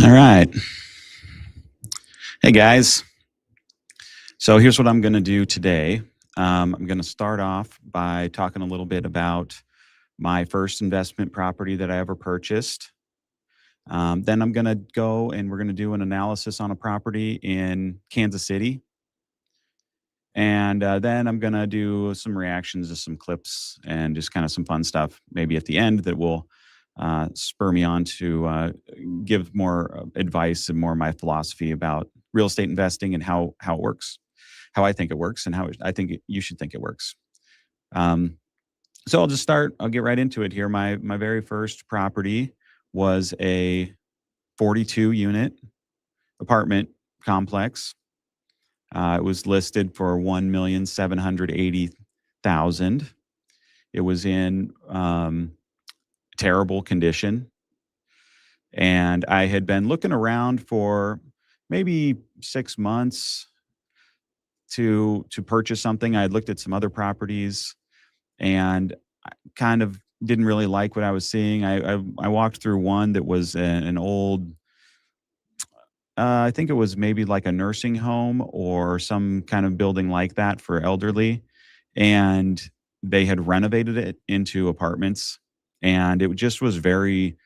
All right. Hey, guys. So here's what I'm going to do today. I'm going to start off by talking a little bit about my first investment property that I ever purchased. Then I'm going to go and we're going to do an analysis on a property in Kansas City. And then I'm going to do some reactions to some clips and just kind of some fun stuff, maybe at the end that will spur me on to give more advice and more of my philosophy about real estate investing and how it works, how I think it works, and I think you should think it works. Um, so I'll just start. I'll get right into it here. My very first property was a 42 unit apartment complex. It was listed for 1,780,000. It was in terrible condition, and I had been looking around for maybe 6 months to purchase something. I had looked at some other properties, and I kind of didn't really like what I was seeing. I walked through one that was an old, I think it was maybe like a nursing home or some kind of building like that for elderly, and they had renovated it into apartments, and it just was very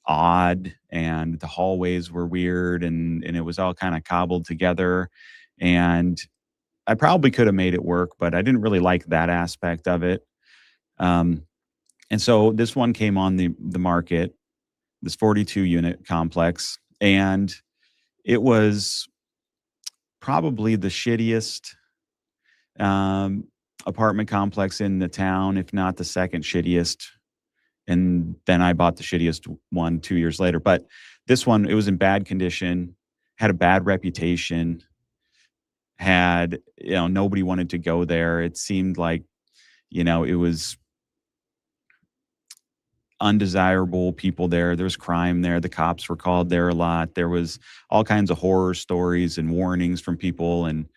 odd, and the hallways were weird, and it was all kind of cobbled together, and I probably could have made it work, but I didn't really like that aspect of it. Um, and so this one came on the market, this 42 unit complex, and it was probably the shittiest um, apartment complex in the town, if not the second shittiest. And then I bought the shittiest one 2 years later. But this one, it was in bad condition, had a bad reputation, had, nobody wanted to go there. It seemed like, it was undesirable people there. There was crime there. The cops were called there a lot. There was all kinds of horror stories and warnings from people, and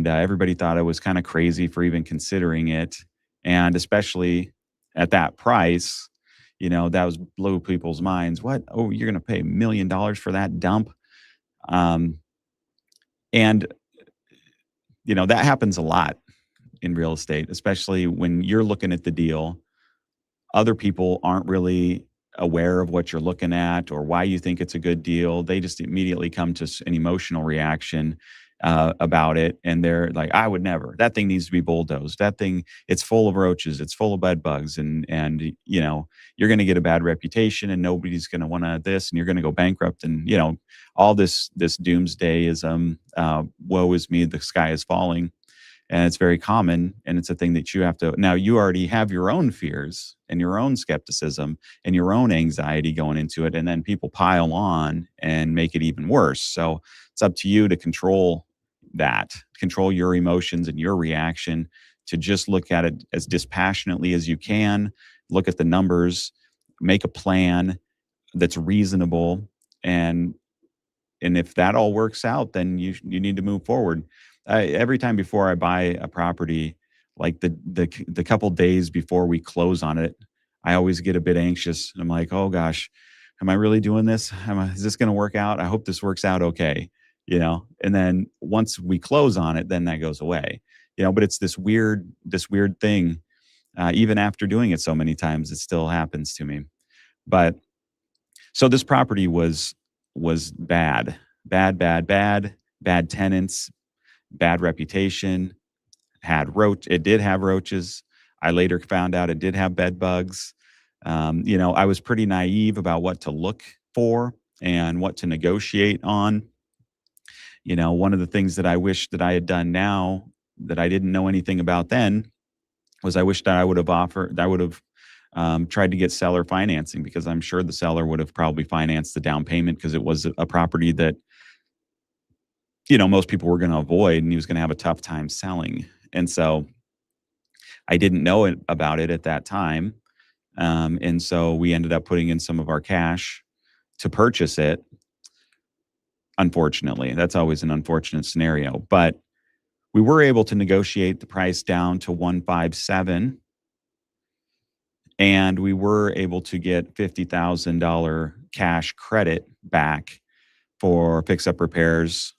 everybody thought I was kind of crazy for even considering it, and especially at that price, that was blew people's minds. What? Oh, you're going to pay $1 million for that dump? Um, and that happens a lot in real estate, especially when you're looking at the deal. Other people aren't really aware of what you're looking at or why you think it's a good deal. They just immediately come to an emotional reaction about it, and they're like, "I would never. That thing needs to be bulldozed. That thing, it's full of roaches. It's full of bed bugs, and you're going to get a bad reputation, and nobody's going to want to this, and you're going to go bankrupt, and all this doomsdayism. Woe is me, the sky is falling." And it's very common, and it's a thing that you have to, now you already have your own fears and your own skepticism and your own anxiety going into it, and then people pile on and make it even worse. So it's up to you to control your emotions and your reaction, to just look at it as dispassionately as you can, look at the numbers, make a plan that's reasonable, and if that all works out, then you need to move forward. Every time before I buy a property, like the couple days before we close on it, I always get a bit anxious. I'm like, oh gosh, am I really doing this? Is this going to work out? I hope this works out okay. And then once we close on it, then that goes away. But it's this weird thing. Even after doing it so many times, it still happens to me. But so this property was bad, bad, bad, bad, bad tenants, bad reputation, it did have roaches. I later found out it did have bed bugs. I was pretty naive about what to look for and what to negotiate on. One of the things that I wish that I had done now that I didn't know anything about then was I wish that I would have tried to get seller financing, because I'm sure the seller would have probably financed the down payment, because it was a property that most people were going to avoid, and he was going to have a tough time selling. And so I didn't know about it at that time. And so we ended up putting in some of our cash to purchase it. Unfortunately, that's always an unfortunate scenario, but we were able to negotiate the price down to 157, and we were able to get $50,000 cash credit back for fix up repairs,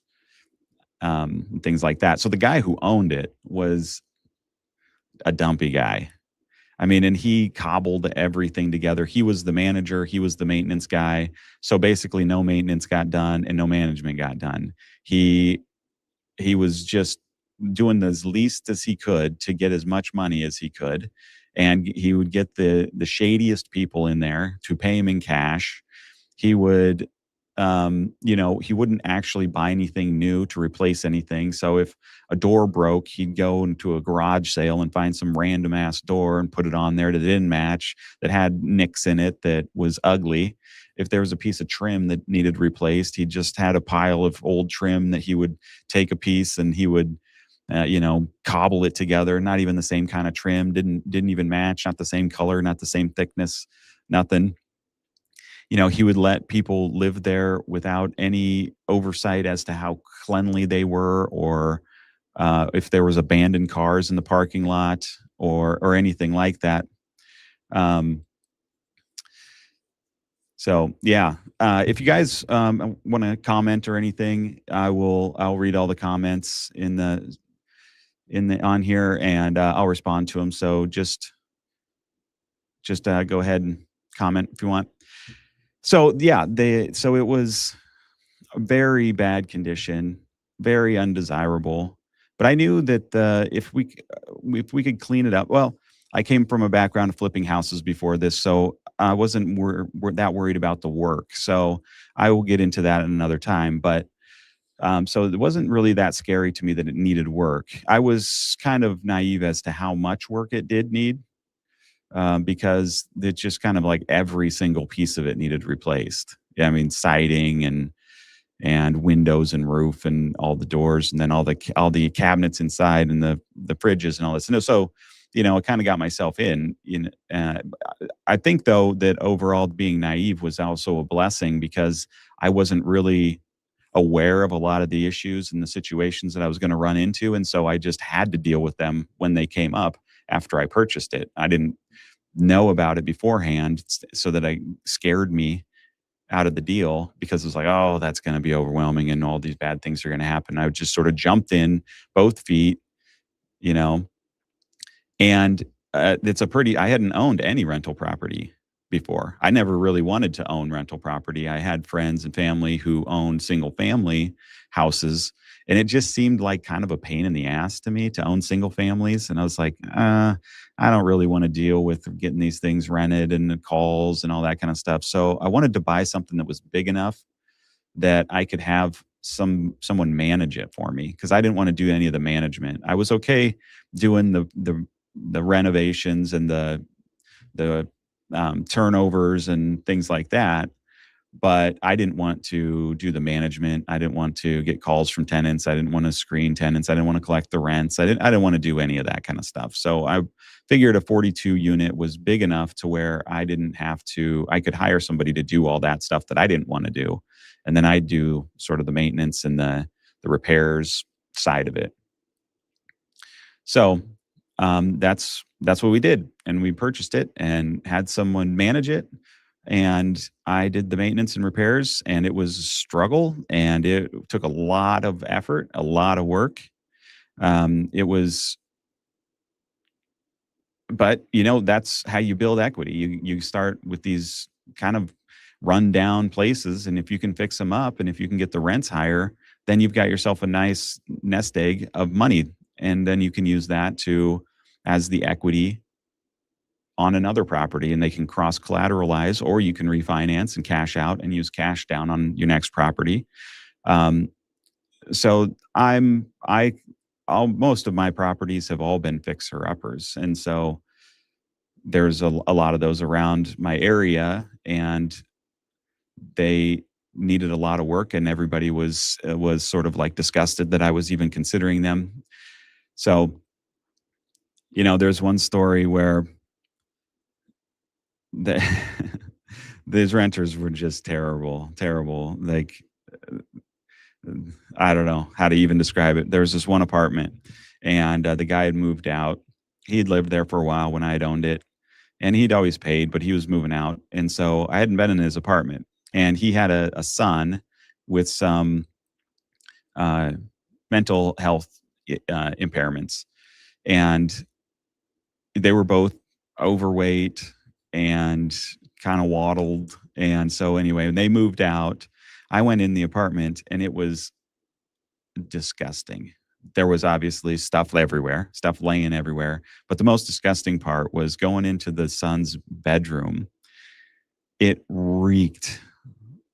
and things like that. So the guy who owned it was a dumpy guy. I mean, and he cobbled everything together. He was the manager, he was the maintenance guy. So basically no maintenance got done and no management got done. He he was just doing as least as he could to get as much money as he could. And he would get the shadiest people in there to pay him in cash. He would, he wouldn't actually buy anything new to replace anything. So if a door broke, he'd go into a garage sale and find some random ass door and put it on there that didn't match, that had nicks in it, that was ugly. If there was a piece of trim that needed replaced, he just had a pile of old trim that he would take a piece and he would, cobble it together. Not even the same kind of trim, didn't even match, not the same color, not the same thickness, nothing. He would let people live there without any oversight as to how cleanly they were, or if there was abandoned cars in the parking lot, or anything like that. Um, so yeah, if you guys want to comment or anything, I'll read all the comments in the on here, and I'll respond to them. So just go ahead and comment if you want. So yeah, so it was a very bad condition, very undesirable. But I knew that if we could clean it up. Well, I came from a background of flipping houses before this, so I wasn't that worried about the work. So I will get into that another time. But so it wasn't really that scary to me that it needed work. I was kind of naive as to how much work it did need, because it's just kind of like every single piece of it needed replaced. Yeah, I mean, siding and windows and roof and all the doors, and then all the cabinets inside and the fridges and all this. So I kind of got myself in. I think though that overall being naive was also a blessing, because I wasn't really aware of a lot of the issues and the situations that I was going to run into, and so I just had to deal with them when they came up after I purchased it. I didn't know about it beforehand, so that I scared me out of the deal, because it was like, oh, that's going to be overwhelming and all these bad things are going to happen. I just sort of jumped in both feet, you know, and I hadn't owned any rental property before. I never really wanted to own rental property. I had friends and family who owned single family houses, and it just seemed like kind of a pain in the ass to me to own single families. And I was like, I don't really want to deal with getting these things rented and the calls and all that kind of stuff. So I wanted to buy something that was big enough that I could have someone manage it for me, because I didn't want to do any of the management. I was okay doing the renovations and the turnovers and things like that, but I didn't want to do the management. I didn't want to get calls from tenants. I didn't want to screen tenants. I didn't want to collect the rents. I didn't want to do any of that kind of stuff. So I figured a 42 unit was big enough to where I could hire somebody to do all that stuff that I didn't want to do. And then I do sort of the maintenance and the repairs side of it. So that's what we did, and we purchased it and had someone manage it, and I did the maintenance and repairs, and it was a struggle, and it took a lot of effort, a lot of work. It was, but that's how you build equity. You start with these kind of run down places, and if you can fix them up, and if you can get the rents higher, then you've got yourself a nice nest egg of money, and then you can use that to as the equity on another property, and they can cross collateralize, or you can refinance and cash out and use cash down on your next property. Um, so most of my properties have all been fixer uppers, and so there's a lot of those around my area, and they needed a lot of work, and everybody was sort of like disgusted that I was even considering them. So there's one story where the these renters were just terrible, terrible. Like, I don't know how to even describe it. There was this one apartment, and the guy had moved out. He'd lived there for a while when I had owned it, and he'd always paid, but he was moving out, and so I hadn't been in his apartment. And he had a son with some uh, mental health impairments, and they were both overweight and kind of waddled. And so anyway, when they moved out, I went in the apartment and it was disgusting. There was obviously stuff everywhere, stuff laying everywhere. But the most disgusting part was going into the son's bedroom. It reeked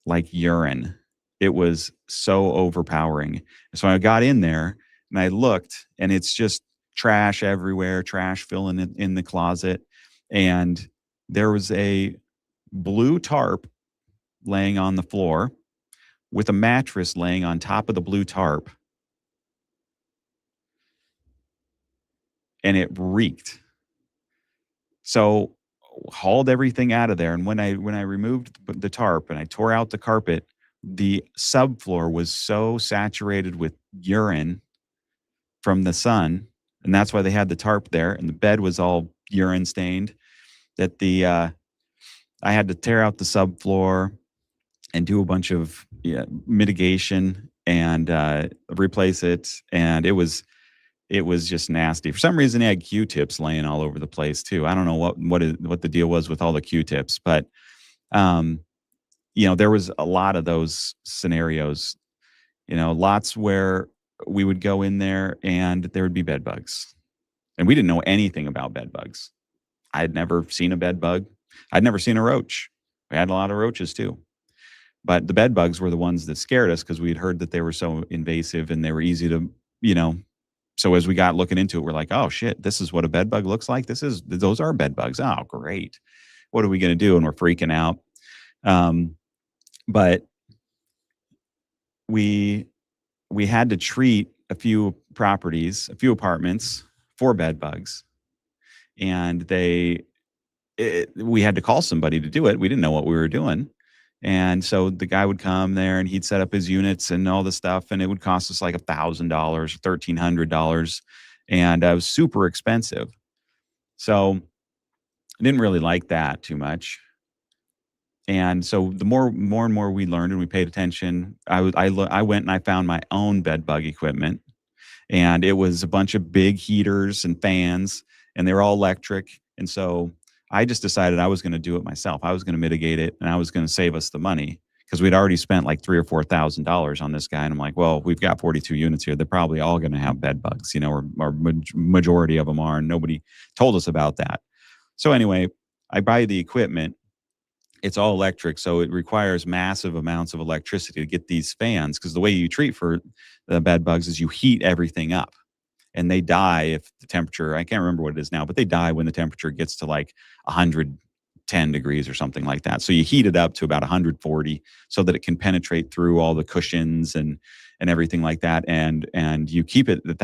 like urine. It was so overpowering. So I got in there and I looked, and it's just trash everywhere, trash filling in the closet. And there was a blue tarp laying on the floor with a mattress laying on top of the blue tarp, and it reeked. So hauled everything out of there, and when I removed the tarp and I tore out the carpet, the subfloor was so saturated with urine from the sun, and that's why they had the tarp there, and the bed was all urine stained, that I had to tear out the subfloor and do a bunch of, yeah, mitigation and replace it, and it was just nasty. For some reason, they had Q-tips laying all over the place too. I don't know what the deal was with all the Q-tips, but um, there was a lot of those scenarios. Lots where we would go in there and there would be bed bugs, and we didn't know anything about bed bugs. I had never seen a bed bug. I'd never seen a roach. We had a lot of roaches too, but the bed bugs were the ones that scared us because we had heard that they were so invasive and they were easy to, you know, so as we got looking into it, we're like, oh shit, this is what a bed bug looks like. Those are bed bugs. Oh, great. What are we going to do? And we're freaking out. Um, but we we had to treat a few properties, a few apartments for bed bugs, and we had to call somebody to do it. We didn't know what we were doing. And so the guy would come there and he'd set up his units and all the stuff, and it would cost us like $1,000, $1,300, and it was super expensive. So I didn't really like that too much. And so the more and more we learned and we paid attention, I went and I found my own bed bug equipment, and it was a bunch of big heaters and fans, and they were all electric. And so I just decided I was going to do it myself. I was going to mitigate it, and I was going to save us the money because we'd already spent like $3,000 or $4,000 on this guy. And I'm like, well, we've got 42 units here. They're probably all going to have bed bugs, or majority of them are. And nobody told us about that. So anyway, I buy the equipment. It's all electric, so it requires massive amounts of electricity to get these fans, because the way you treat for the bed bugs is you heat everything up, and they die if the temperature, I can't remember what it is now, but they die when the temperature gets to like 110 degrees or something like that. So you heat it up to about 140 so that it can penetrate through all the cushions and everything like that, and you keep it at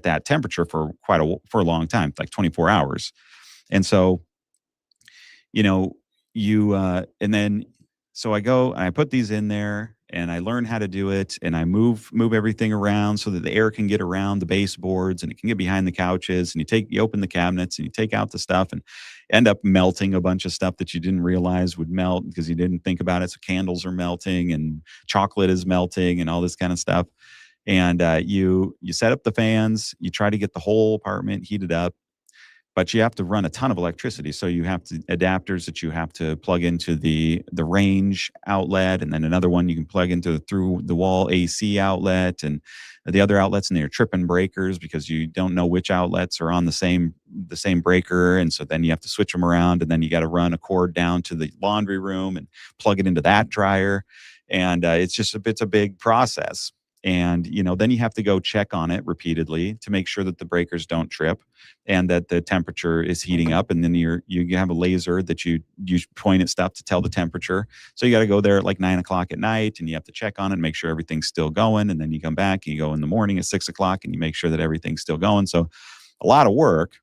that temperature for for a long time, like 24 hours. And so, you know, and then so I go and I put these in there and I learn how to do it, and I move everything around so that the air can get around the baseboards and it can get behind the couches, and you open the cabinets and you take out the stuff and end up melting a bunch of stuff that you didn't realize would melt because you didn't think about it. So candles are melting and chocolate is melting and all this kind of stuff. And you set up the fans, you try to get the whole apartment heated up, but you have to run a ton of electricity. So you have adapters that you have to plug into the range outlet, and then another one you can plug into through the wall AC outlet, and the other outlets, and they're tripping breakers because you don't know which outlets are on the same breaker, and so then you have to switch them around, and then you got to run a cord down to the laundry room and plug it into that dryer, and it's a big process. And then you have to go check on it repeatedly to make sure that the breakers don't trip and that the temperature is heating up. And then you have a laser that you point at stuff to tell the temperature. So you got to go there at like 9 o'clock at night, and you have to check on it and make sure everything's still going. And then you come back and you go in the morning at 6 o'clock and you make sure that everything's still going. So a lot of work.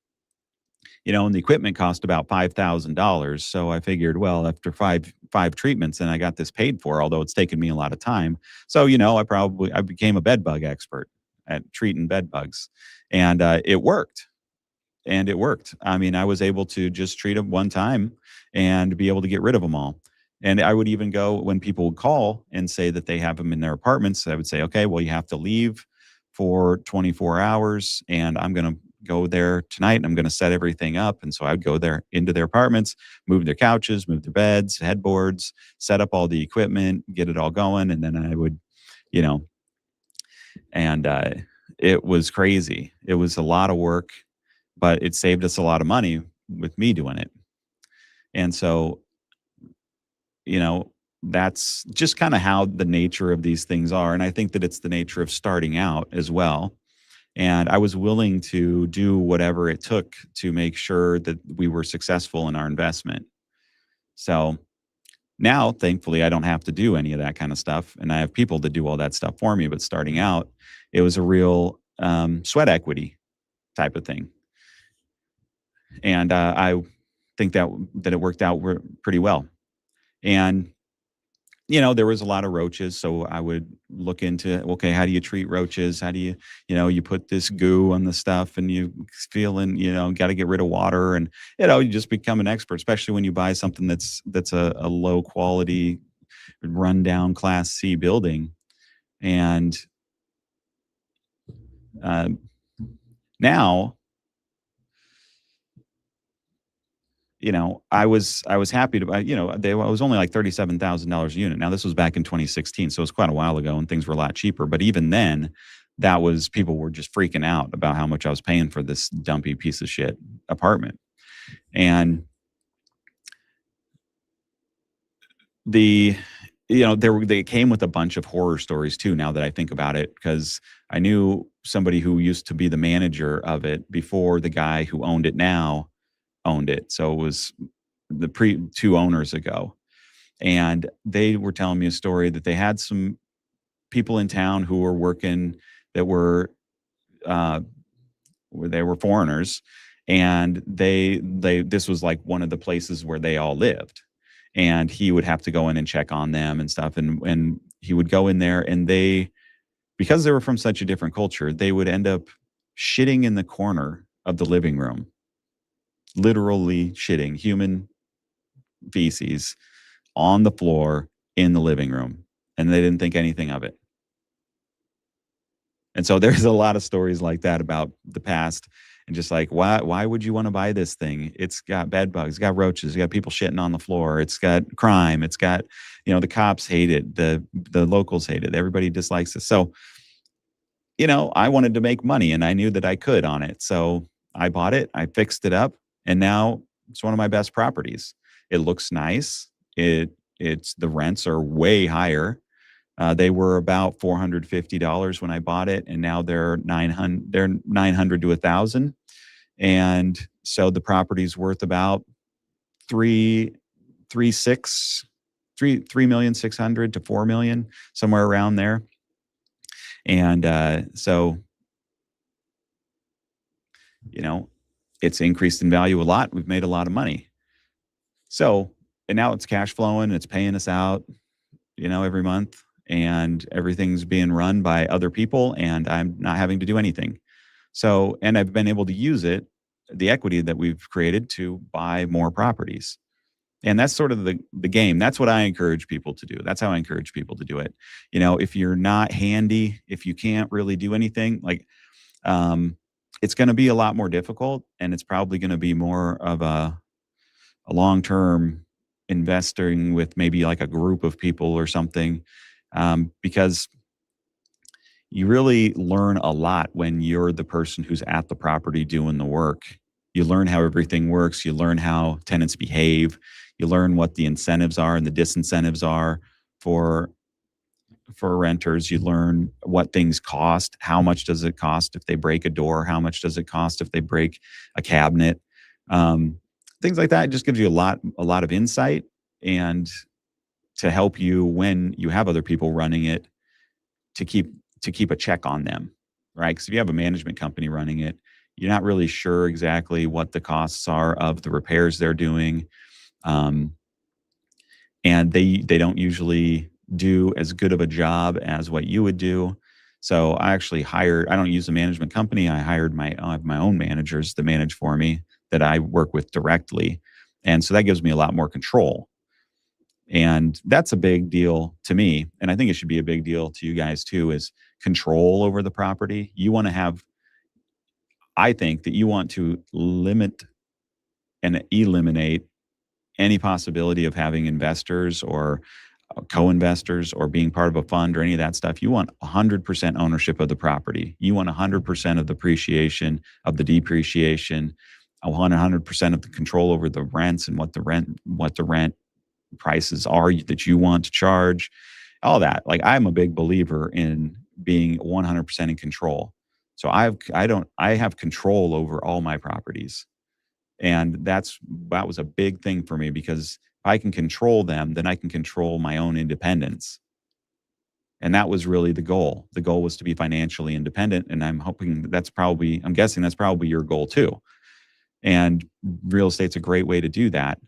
And the equipment cost about $5,000. So I figured, well, after five treatments, and I got this paid for, although it's taken me a lot of time. So, I became a bed bug expert at treating bed bugs, and it worked. I mean, I was able to just treat them one time and be able to get rid of them all. And I would even go when people would call and say that they have them in their apartments. I would say, okay, well, you have to leave for 24 hours and I'm going to go there tonight and I'm going to set everything up. And so I'd go there into their apartments, move their couches, move their beds, headboards, set up all the equipment, get it all going. And then I would, you know, and it was crazy. It was a lot of work, but it saved us a lot of money with me doing it. And so, you know, that's just kind of how the nature of these things are. And I think that it's the nature of starting out as well. And I was willing to do whatever it took to make sure that we were successful in our investment. So now, thankfully, I don't have to do any of that kind of stuff. And I have people to do all that stuff for me. But starting out, it was a real sweat equity type of thing. And I think that it worked out pretty well. And there was a lot of roaches. So I would look into, okay, how do you treat roaches? How do you put this goo on the stuff and you feel got to get rid of water and, you just become an expert, especially when you buy something that's a low quality, rundown Class C building. And now, I was happy to buy, I was only like $37,000 a unit. Now this was back in 2016, so it was quite a while ago and things were a lot cheaper. But even then, people were just freaking out about how much I was paying for this dumpy piece of shit apartment. And they came with a bunch of horror stories too, now that I think about it, because I knew somebody who used to be the manager of it before the guy who owned it now owned it. So it was the two owners ago. And they were telling me a story that they had some people in town who were working that were foreigners, and this was like one of the places where they all lived. And he would have to go in and check on them and stuff. And he would go in there and because they were from such a different culture, they would end up shitting in the corner of the living room. Literally shitting human feces on the floor in the living room. And they didn't think anything of it. And so there's a lot of stories like that about the past. And just like, why would you want to buy this thing? It's got bed bugs, it's got roaches, it's got people shitting on the floor, it's got crime, it's got, the cops hate it, the locals hate it, everybody dislikes it. So, I wanted to make money and I knew that I could on it. So I bought it, I fixed it up, and now it's one of my best properties. It looks nice. It's the rents are way higher. They were about $450 when I bought it, and now they're $900 to $1,000. And so the property's worth about $3,600,000 to $4 million, somewhere around there. And so it's increased in value a lot. We've made a lot of money. So, and now it's cash flowing, it's paying us out, every month, and everything's being run by other people and I'm not having to do anything. So, and I've been able to use the equity that we've created, to buy more properties. And that's sort of the game. That's what I encourage people to do. That's how I encourage people to do it. If you're not handy, if you can't really do anything, like, it's going to be a lot more difficult, and it's probably going to be more of a long-term investing with maybe like a group of people or something, because you really learn a lot when you're the person who's at the property doing the work. You learn how everything works. You learn how tenants behave. You learn what the incentives are and the disincentives are for renters. You learn what things cost. How much does it cost if they break a door? How much does it cost if they break a cabinet? Things like that. It just gives you a lot of insight, and to help you when you have other people running it, to keep a check on them, right? Because if you have a management company running it, you're not really sure exactly what the costs are of the repairs they're doing. And they don't usually do as good of a job as what you would do. So I don't use a management company. I have my own managers that manage for me, that I work with directly. And so that gives me a lot more control. And that's a big deal to me. And I think it should be a big deal to you guys too, is control over the property. You want to have, I think that you want to limit and eliminate any possibility of having investors or co-investors or being part of a fund or any of that stuff. You want 100% ownership of the property. You want 100% of the appreciation, of the depreciation. I want 100% of the control over the rents and what the rent prices are that you want to charge. All that. Like, I'm a big believer in being 100% in control. So I have control over all my properties. And that was a big thing for me, because if I can control them, then I can control my own independence. And that was really the goal. The goal was to be financially independent. And I'm guessing that's probably your goal too. And real estate's a great way to do that.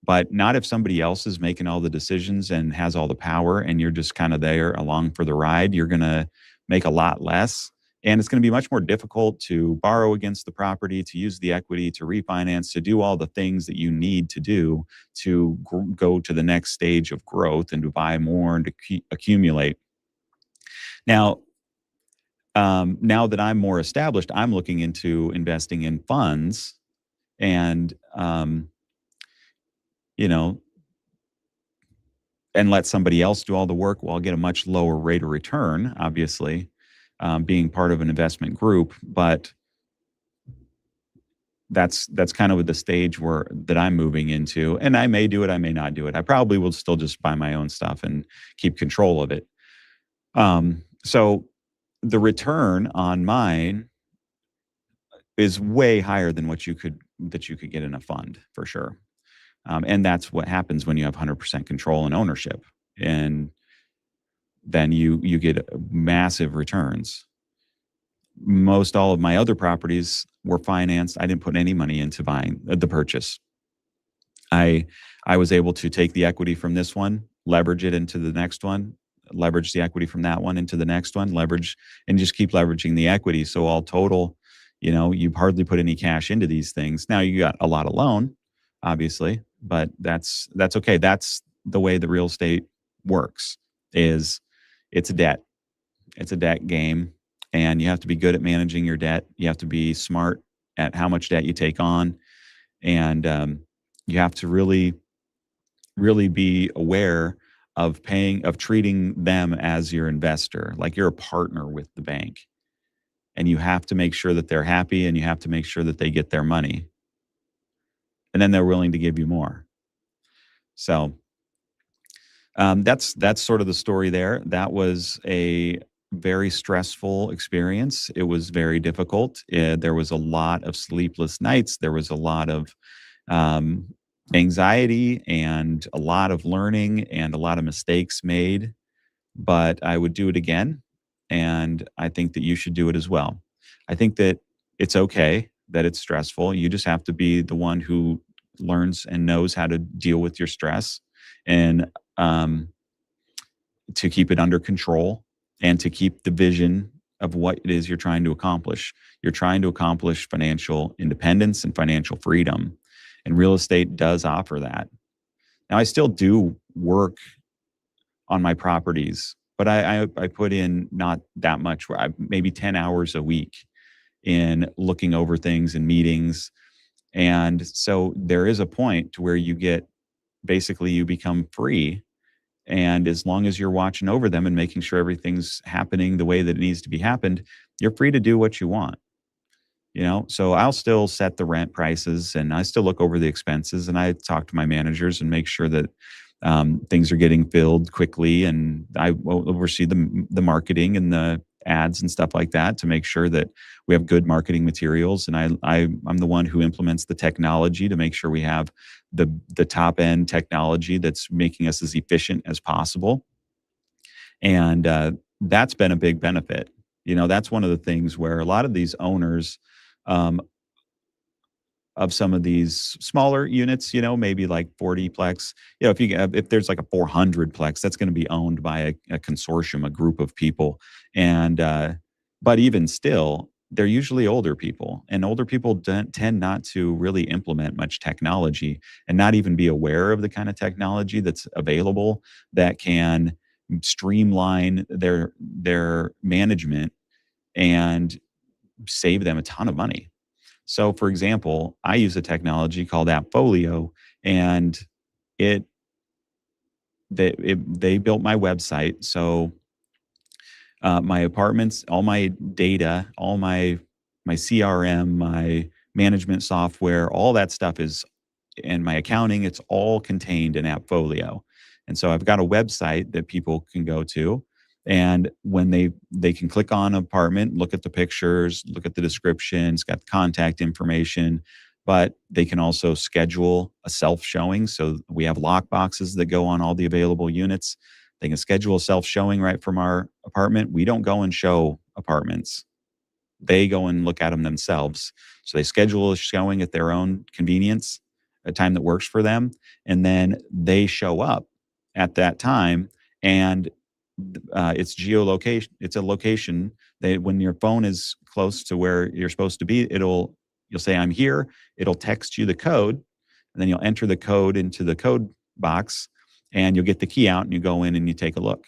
But not if somebody else is making all the decisions and has all the power and you're just kind of there along for the ride. You're going to make a lot less. And it's going to be much more difficult to borrow against the property, to use the equity, to refinance, to do all the things that you need to do to go to the next stage of growth and to buy more and to accumulate. Now, now that I'm more established, I'm looking into investing in funds and, you know, and let somebody else do all the work. Well, I'll get a much lower rate of return, obviously, being part of an investment group. But that's kind of the stage that I'm moving into. And I may do it, I may not do it. I probably will still just buy my own stuff and keep control of it. So the return on mine is way higher than what you could get in a fund, for sure. And that's what happens when you have 100% control and ownership. And then you get massive returns. Most all of my other properties were financed. I didn't put any money into buying the purchase. I was able to take the equity from this one, leverage it into the next one, leverage the equity from that one into the next one, leverage, and just keep leveraging the equity. So all total, you hardly put any cash into these things. Now you got a lot of loan, obviously, but that's okay. That's the way the real estate works. It's a debt. It's a debt game, and you have to be good at managing your debt. You have to be smart at how much debt you take on, and you have to really, really be aware of treating them as your investor, like you're a partner with the bank, and you have to make sure that they're happy, and you have to make sure that they get their money, and then they're willing to give you more. So that's sort of the story there. That was a very stressful experience. It was very difficult. There was a lot of sleepless nights. There was a lot of anxiety and a lot of learning and a lot of mistakes made. But I would do it again. And I think that you should do it as well. I think that it's okay that it's stressful. You just have to be the one who learns and knows how to deal with your stress, and to keep it under control, and to keep the vision of what it is you're trying to accomplish. You're trying to accomplish financial independence and financial freedom, and real estate does offer that. Now, I still do work on my properties, but I put in not that much, maybe 10 hours a week in looking over things and meetings. And so there is a point to where you become free. And as long as you're watching over them and making sure everything's happening the way that it needs to be happened, you're free to do what you want. So I'll still set the rent prices, and I still look over the expenses, and I talk to my managers and make sure that things are getting filled quickly. And I will oversee the marketing and the ads and stuff like that to make sure that we have good marketing materials. And I'm the one who implements the technology to make sure we have the top end technology that's making us as efficient as possible. And that's been a big benefit. That's one of the things where a lot of these owners of some of these smaller units, maybe like 40 plex, if there's like a 400 plex, that's going to be owned by a consortium, a group of people. And, but even still, they're usually older people, and older people don't tend not to really implement much technology and not even be aware of the kind of technology that's available that can streamline their management and save them a ton of money. So, for example, I use a technology called Appfolio, and it they built my website. So my apartments, all my data, all my CRM, my management software, all that stuff is and my accounting, it's all contained in Appfolio. And so I've got a website that people can go to. And when they can click on apartment, look at the pictures, look at the description, it's got contact information, but they can also schedule a self showing. So we have lock boxes that go on all the available units. They can schedule a self showing right from our apartment. We don't go and show apartments, they go and look at them themselves. So they schedule a showing at their own convenience, a time that works for them, and then they show up at that time. And it's geolocation. It's a location. They when your phone is close to where you're supposed to be, you'll say I'm here. It'll text you the code, and then you'll enter the code into the code box, and you'll get the key out, and you go in and you take a look.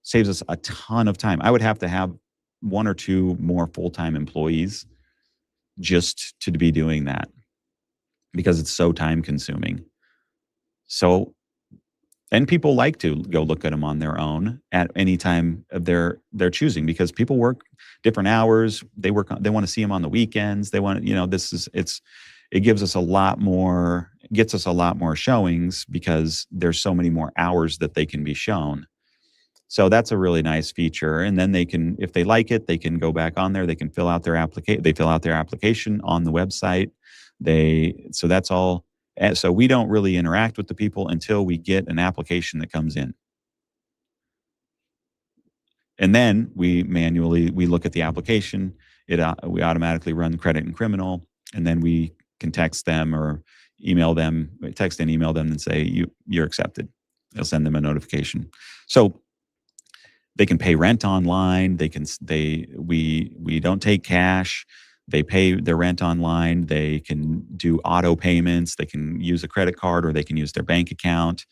Saves us a ton of time. I would have to have one or two more full-time employees just to be doing that because it's so time consuming. So, and people like to go look at them on their own at any time of their choosing because people work different hours. They want to see them on the weekends. They want, it gives us a lot more, gets us a lot more showings because there's so many more hours that they can be shown. So that's a really nice feature. And then they can, if they like it, they can go back on there. They can fill out their application. They fill out their application on the website. So that's all. So we don't really interact with the people until we get an application that comes in. And then we look at the application. We automatically run credit and criminal, and then we can text them or text and email them and say you're accepted. They'll send them a notification. So they can pay rent online. We don't take cash. They pay their rent online. They can do auto payments. They can use a credit card or they can use their bank account,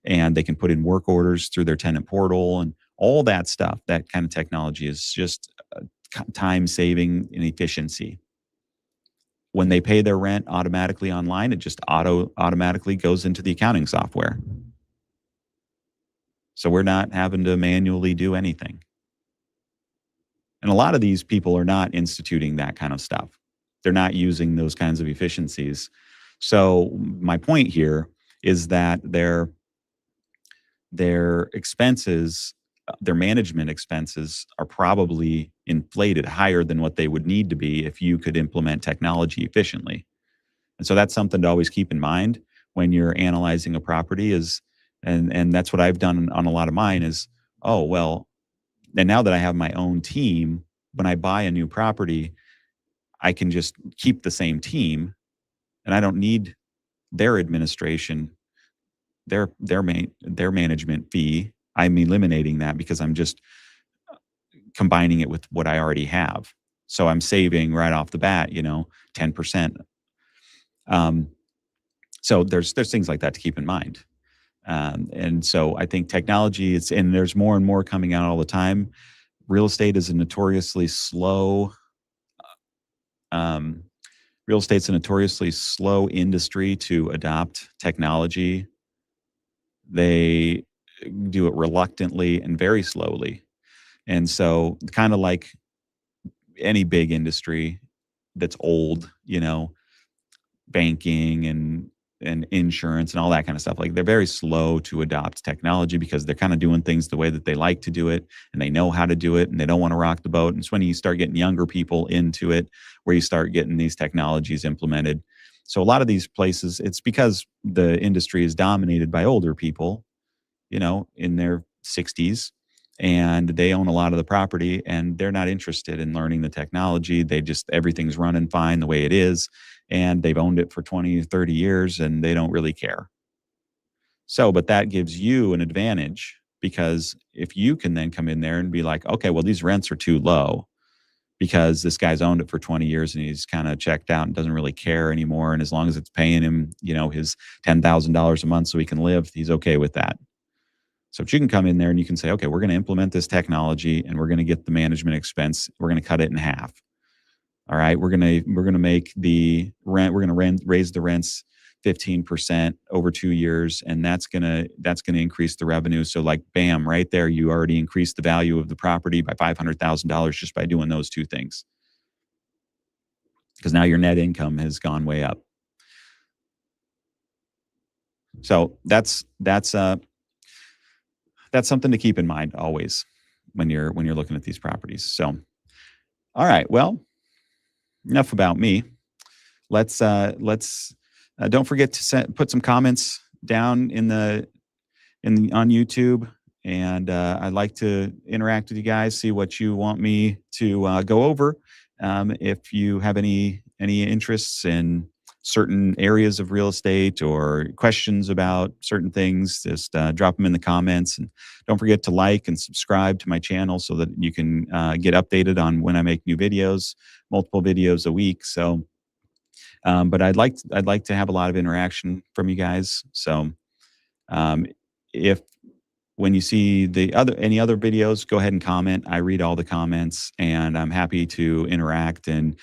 and they can put in work orders through their tenant portal and all that stuff. That kind of technology is just time saving and efficiency. When they pay their rent automatically online, it just automatically goes into the accounting software. So we're not having to manually do anything. And a lot of these people are not instituting that kind of stuff. They're not using those kinds of efficiencies. So my point here is that their expenses, their management expenses are probably inflated higher than what they would need to be if you could implement technology efficiently. And so that's something to always keep in mind when you're analyzing a property and that's what I've done on a lot of mine is, oh, well, and now that I have my own team, when I buy a new property, I can just keep the same team and I don't need their administration, their management fee. I'm eliminating that because I'm just combining it with what I already have. So I'm saving right off the bat, 10%. So there's things like that to keep in mind. And so I think technology and there's more and more coming out all the time. Real estate is a notoriously slow, real estate's a notoriously slow industry to adopt technology. They do it reluctantly and very slowly. And so kind of like any big industry that's old, banking and insurance and all that kind of stuff. Like they're very slow to adopt technology because they're kind of doing things the way that they like to do it and they know how to do it and they don't want to rock the boat. And it's when you start getting younger people into it where you start getting these technologies implemented. So a lot of these places, it's because the industry is dominated by older people, in their 60s, and they own a lot of the property and they're not interested in learning the technology. Everything's running fine the way it is. And they've owned it for 20, 30 years and they don't really care. So, but that gives you an advantage because if you can then come in there and be like, okay, well, these rents are too low because this guy's owned it for 20 years and he's kind of checked out and doesn't really care anymore. And as long as it's paying him, his $10,000 a month so he can live, he's okay with that. So if you can come in there and you can say, okay, we're going to implement this technology and we're going to get the management expense, we're going to cut it in half. All right, we're gonna make the rent. We're gonna raise the rents 15% over 2 years, and that's gonna increase the revenue. So like, bam, right there, you already increased the value of the property by $500,000 just by doing those two things. Because now your net income has gone way up. So that's something to keep in mind always when you're looking at these properties. So, all right, well, enough about me. Let's don't forget to put some comments down on YouTube, and I'd like to interact with you guys, see what you want me to go over. If you have any interests in certain areas of real estate or questions about certain things, just drop them in the comments. And don't forget to like and subscribe to my channel so that you can get updated on when I make new videos, multiple videos a week. So, but I'd like to have a lot of interaction from you guys. So, if when you see any other videos, go ahead and comment. I read all the comments, and I'm happy to interact and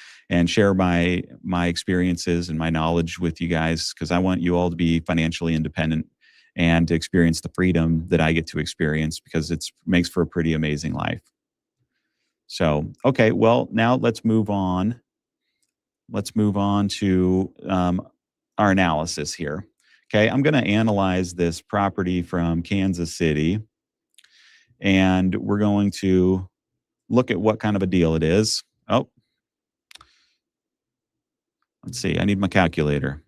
share my experiences and my knowledge with you guys, because I want you all to be financially independent and to experience the freedom that I get to experience, because it makes for a pretty amazing life. So, okay, well, now let's move on. Let's move on to our analysis here. Okay, I'm going to analyze this property from Kansas City, and we're going to look at what kind of a deal it is. Oh, let's see. I need my calculator.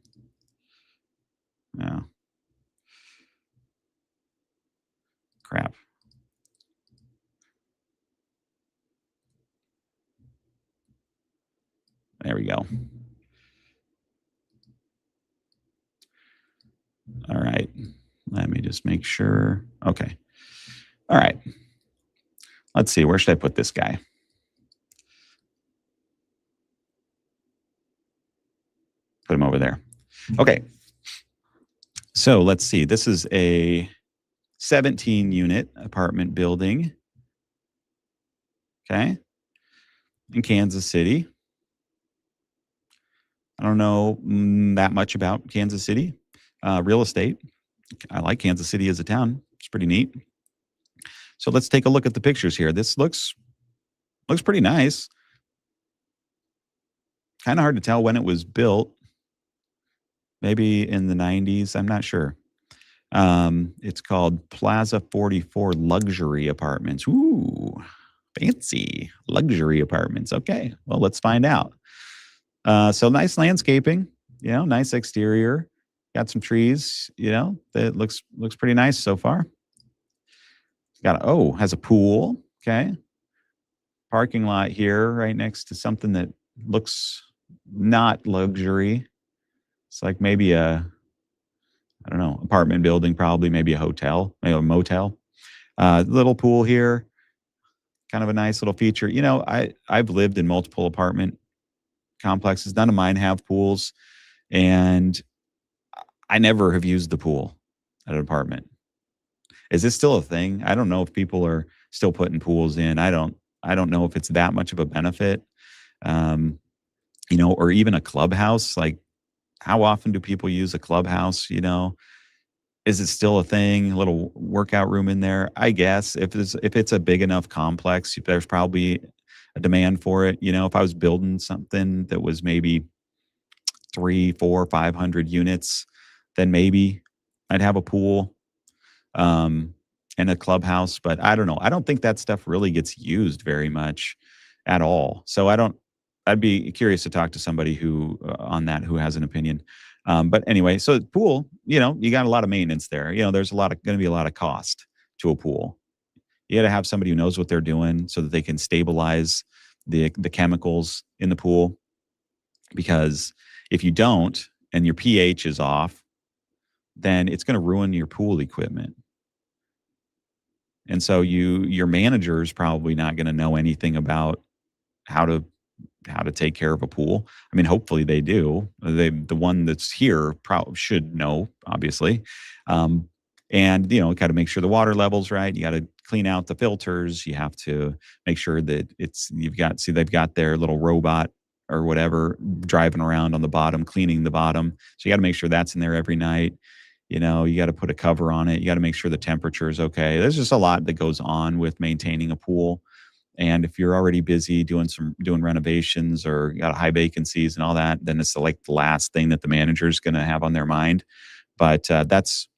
Yeah. Crap. There we go. All right. Let me just make sure. Okay. All right. Let's see. Where should I put this guy? Put him over there. Okay. So let's see. This is a 17-unit apartment building. Okay. In Kansas City. I don't know that much about Kansas City real estate. I like Kansas City as a town. It's pretty neat. So let's take a look at the pictures here. This looks pretty nice. Kind of hard to tell when it was built. Maybe in the 90s. I'm not sure. It's called Plaza 44 Luxury Apartments. Ooh, fancy luxury apartments. Okay, well, let's find out. So nice landscaping, nice exterior. Got some trees, that looks pretty nice so far. Has a pool. Okay. Parking lot here right next to something that looks not luxury. It's like maybe I don't know, apartment building, probably maybe a hotel, maybe a motel. Little pool here. Kind of a nice little feature. I've lived in multiple apartment complexes. None of mine have pools, and I never have used the pool at an apartment. Is this still a thing? I don't know if people are still putting pools in. I don't know if it's that much of a benefit. Or even a clubhouse. Like, how often do people use a clubhouse? Is it still a thing? A little workout room in there? I guess if it's a big enough complex, there's probably a demand for it. If I was building something that was maybe 300, 400, 500 units, then maybe I'd have a pool and a clubhouse. But I don't know. I don't think that stuff really gets used very much at all. So I'd be curious to talk to somebody who has an opinion. But anyway, so pool, you got a lot of maintenance there. There's going to be a lot of cost to a pool. You got to have somebody who knows what they're doing so that they can stabilize the chemicals in the pool. Because if you don't, and your pH is off, then it's going to ruin your pool equipment. And so your manager is probably not going to know anything about how to take care of a pool. I mean, hopefully they do. The one that's here probably should know, obviously. Um, and got to make sure the water level's right. You got to clean out the filters. You have to make sure that they've got their little robot or whatever driving around on the bottom, cleaning the bottom. So you got to make sure that's in there every night. You got to put a cover on it. You got to make sure the temperature is okay. There's just a lot that goes on with maintaining a pool. And if you're already busy doing renovations or got high vacancies and all that, then it's like the last thing that the manager is going to have on their mind. But that's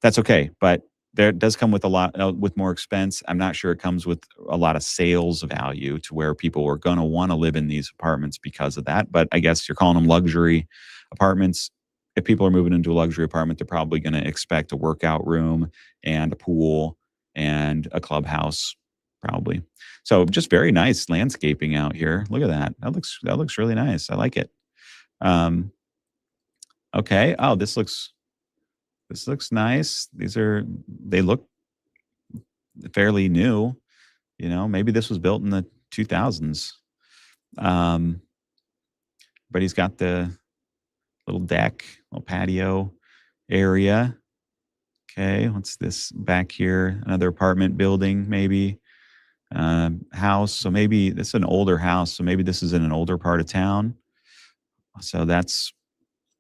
okay. But there does come with a lot with more expense. I'm not sure it comes with a lot of sales value to where people are going to want to live in these apartments because of that. But I guess you're calling them luxury apartments. If people are moving into a luxury apartment, they're probably going to expect a workout room and a pool and a clubhouse, probably. So just very nice landscaping out here. Look at that. That looks really nice. I like it. Um, okay. Oh, this looks nice. They look fairly new. Maybe this was built in the 2000s. Um, but he's got the little deck, little patio area. Okay, what's this back here? Another apartment building, maybe. House. So maybe this is an older house. So maybe this is in an older part of town. So that's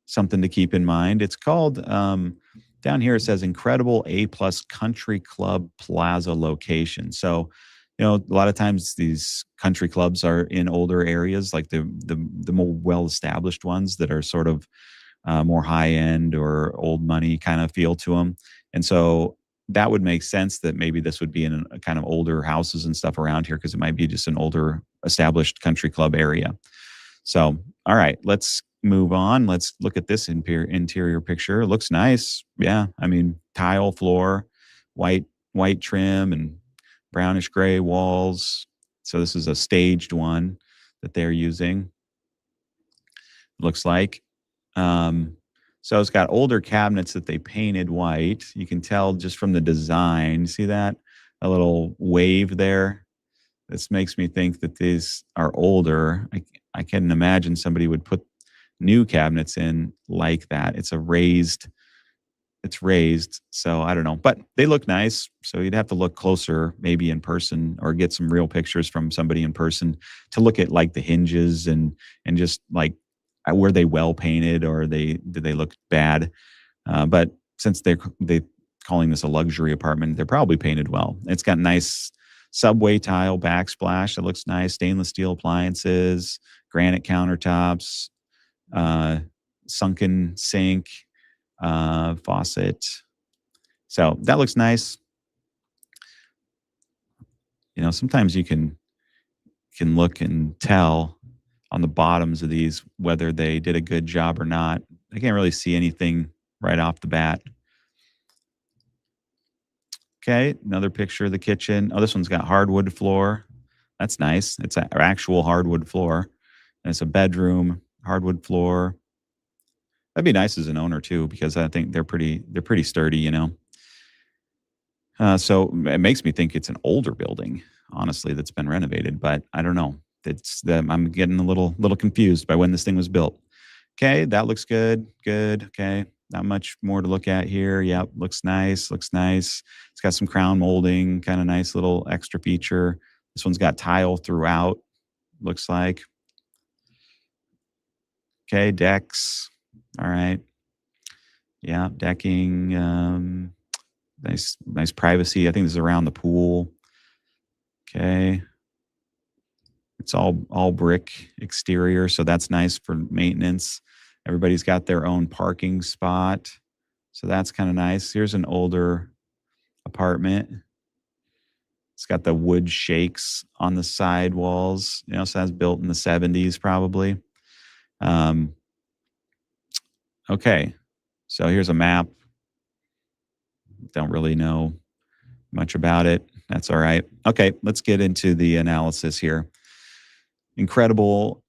something to keep in mind. It's called down here. It says incredible A+ country club plaza location. So, a lot of times these country clubs are in older areas, like the more well established ones that are sort of more high end or old money kind of feel to them. And so that would make sense that maybe this would be in a kind of older houses and stuff around here because it might be just an older established country club area. So, all right, let's move on. Let's look at this interior picture. It looks nice. Yeah, I mean, tile floor, white trim, and brownish gray walls. So this is a staged one that they're using. Looks like. So it's got older cabinets that they painted white. You can tell just from the design. See that? A little wave there. This makes me think that these are older. I can imagine somebody would put new cabinets in like that. It's raised. So I don't know, but they look nice. So you'd have to look closer, maybe in person, or get some real pictures from somebody in person to look at like the hinges and just like were they well painted or did they look bad? But since they calling this a luxury apartment, they're probably painted well. It's got nice subway tile backsplash. It looks nice. Stainless steel appliances, granite countertops, sunken sink, faucet. So that looks nice. Sometimes you can look and tell on the bottoms of these whether they did a good job or not. I can't really see anything right off the bat. Okay, another picture of the kitchen. Oh, this one's got hardwood floor. That's nice. It's an actual hardwood floor. And it's a bedroom, hardwood floor. That'd be nice as an owner too, because I think they're pretty sturdy, So it makes me think it's an older building, honestly, that's been renovated, but I don't know. I'm getting a little confused by when this thing was built. Okay, that looks good. Good. Okay, not much more to look at here. Yep, looks nice. It's got some crown molding, kind of nice little extra feature. This one's got tile throughout, looks like. Okay, decks. All right. Yeah, decking. Nice privacy. I think this is around the pool. Okay. It's all brick exterior, so that's nice for maintenance. Everybody's got their own parking spot, so that's kind of nice. Here's an older apartment. It's got the wood shakes on the side walls, so that's built in the 70s probably. Okay, so here's a map. Don't really know much about it. That's all right. Okay, let's get into the analysis here. Incredible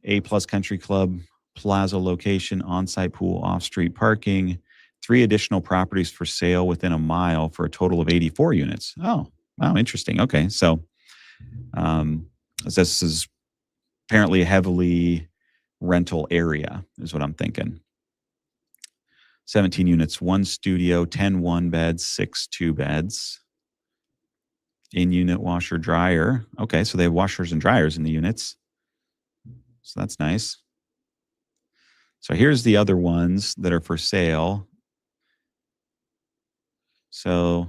A+ country club plaza location, on-site pool, off-street parking, 3 additional properties for sale within a mile for a total of 84 units. Oh, wow, interesting. Okay, so This is apparently a heavily rental area, is what I'm thinking. 17 units, 1 studio, 10 one-beds, 6 two-beds. In-unit washer dryer. Okay, so they have washers and dryers in the units. So that's nice. So here's the other ones that are for sale. So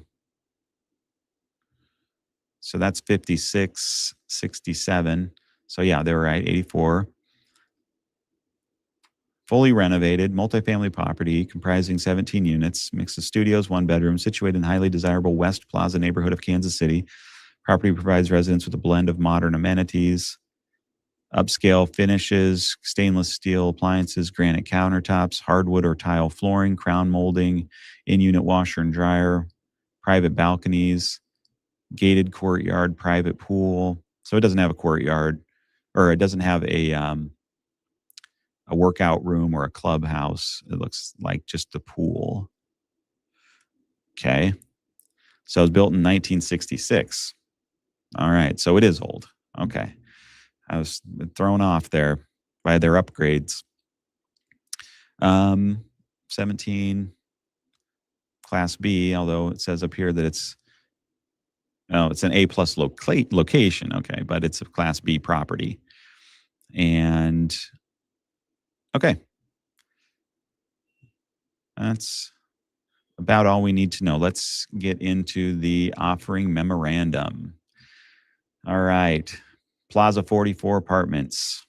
that's 56, 67. So yeah, they were right, 84. Fully renovated, multifamily property comprising 17 units, mix of studios, 1 bedroom, situated in highly desirable West Plaza neighborhood of Kansas City. Property provides residents with a blend of modern amenities, upscale finishes, stainless steel appliances, granite countertops, hardwood or tile flooring, crown molding, in-unit washer and dryer, private balconies, gated courtyard, private pool. So it doesn't have a courtyard, or it doesn't have a workout room or a clubhouse. It looks like just the pool. Okay. So it was built in 1966. All right. So it is old. Okay. I was thrown off there by their upgrades. 17 Class B, although it says up here that it's an A plus location. Okay. But it's a Class B property. And okay. That's about all we need to know. Let's get into the offering memorandum. All right. Plaza 44 Apartments,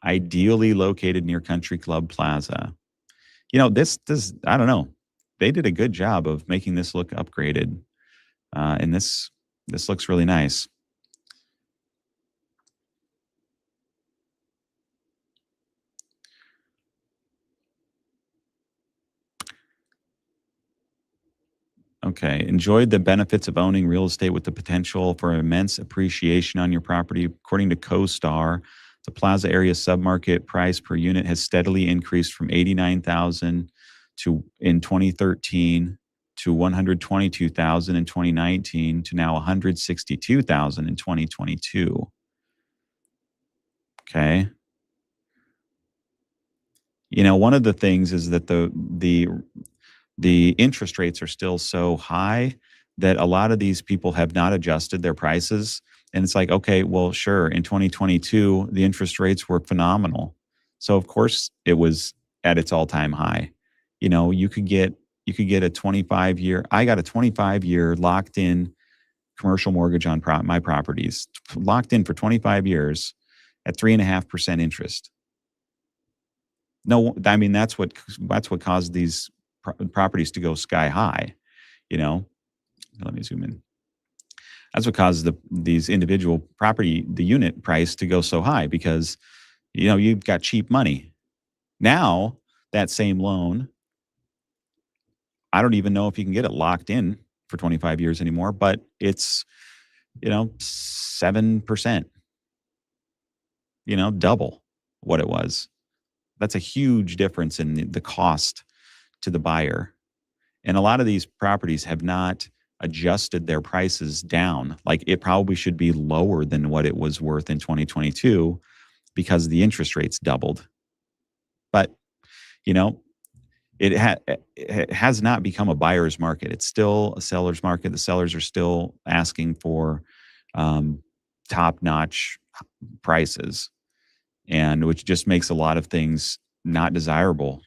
ideally located near Country Club Plaza. This I don't know. They did a good job of making this look upgraded. And this looks really nice. Okay. Enjoyed the benefits of owning real estate with the potential for immense appreciation on your property. According to CoStar, the Plaza area submarket price per unit has steadily increased from $89,000 in 2013 to $122,000 in 2019 to now $162,000 in 2022. Okay. One of the things is that the interest rates are still so high that a lot of these people have not adjusted their prices. And it's like, okay, well, sure. In 2022, the interest rates were phenomenal. So of course it was at its all-time high. You could get a 25-year, I got a 25-year locked in commercial mortgage on my properties, locked in for 25 years at 3.5% interest. No, I mean, that's what caused these properties to go sky high. Let me zoom in. That's what causes these individual property, the unit price, to go so high, because you've got cheap money. Now that same loan, I don't even know if you can get it locked in for 25 years anymore, but it's 7%, double what it was. That's a huge difference in the cost to the buyer. And a lot of these properties have not adjusted their prices down. Like, it probably should be lower than what it was worth in 2022 because the interest rates doubled. But, it has not become a buyer's market. It's still a seller's market. The sellers are still asking for top-notch prices, and which just makes a lot of things not desirable.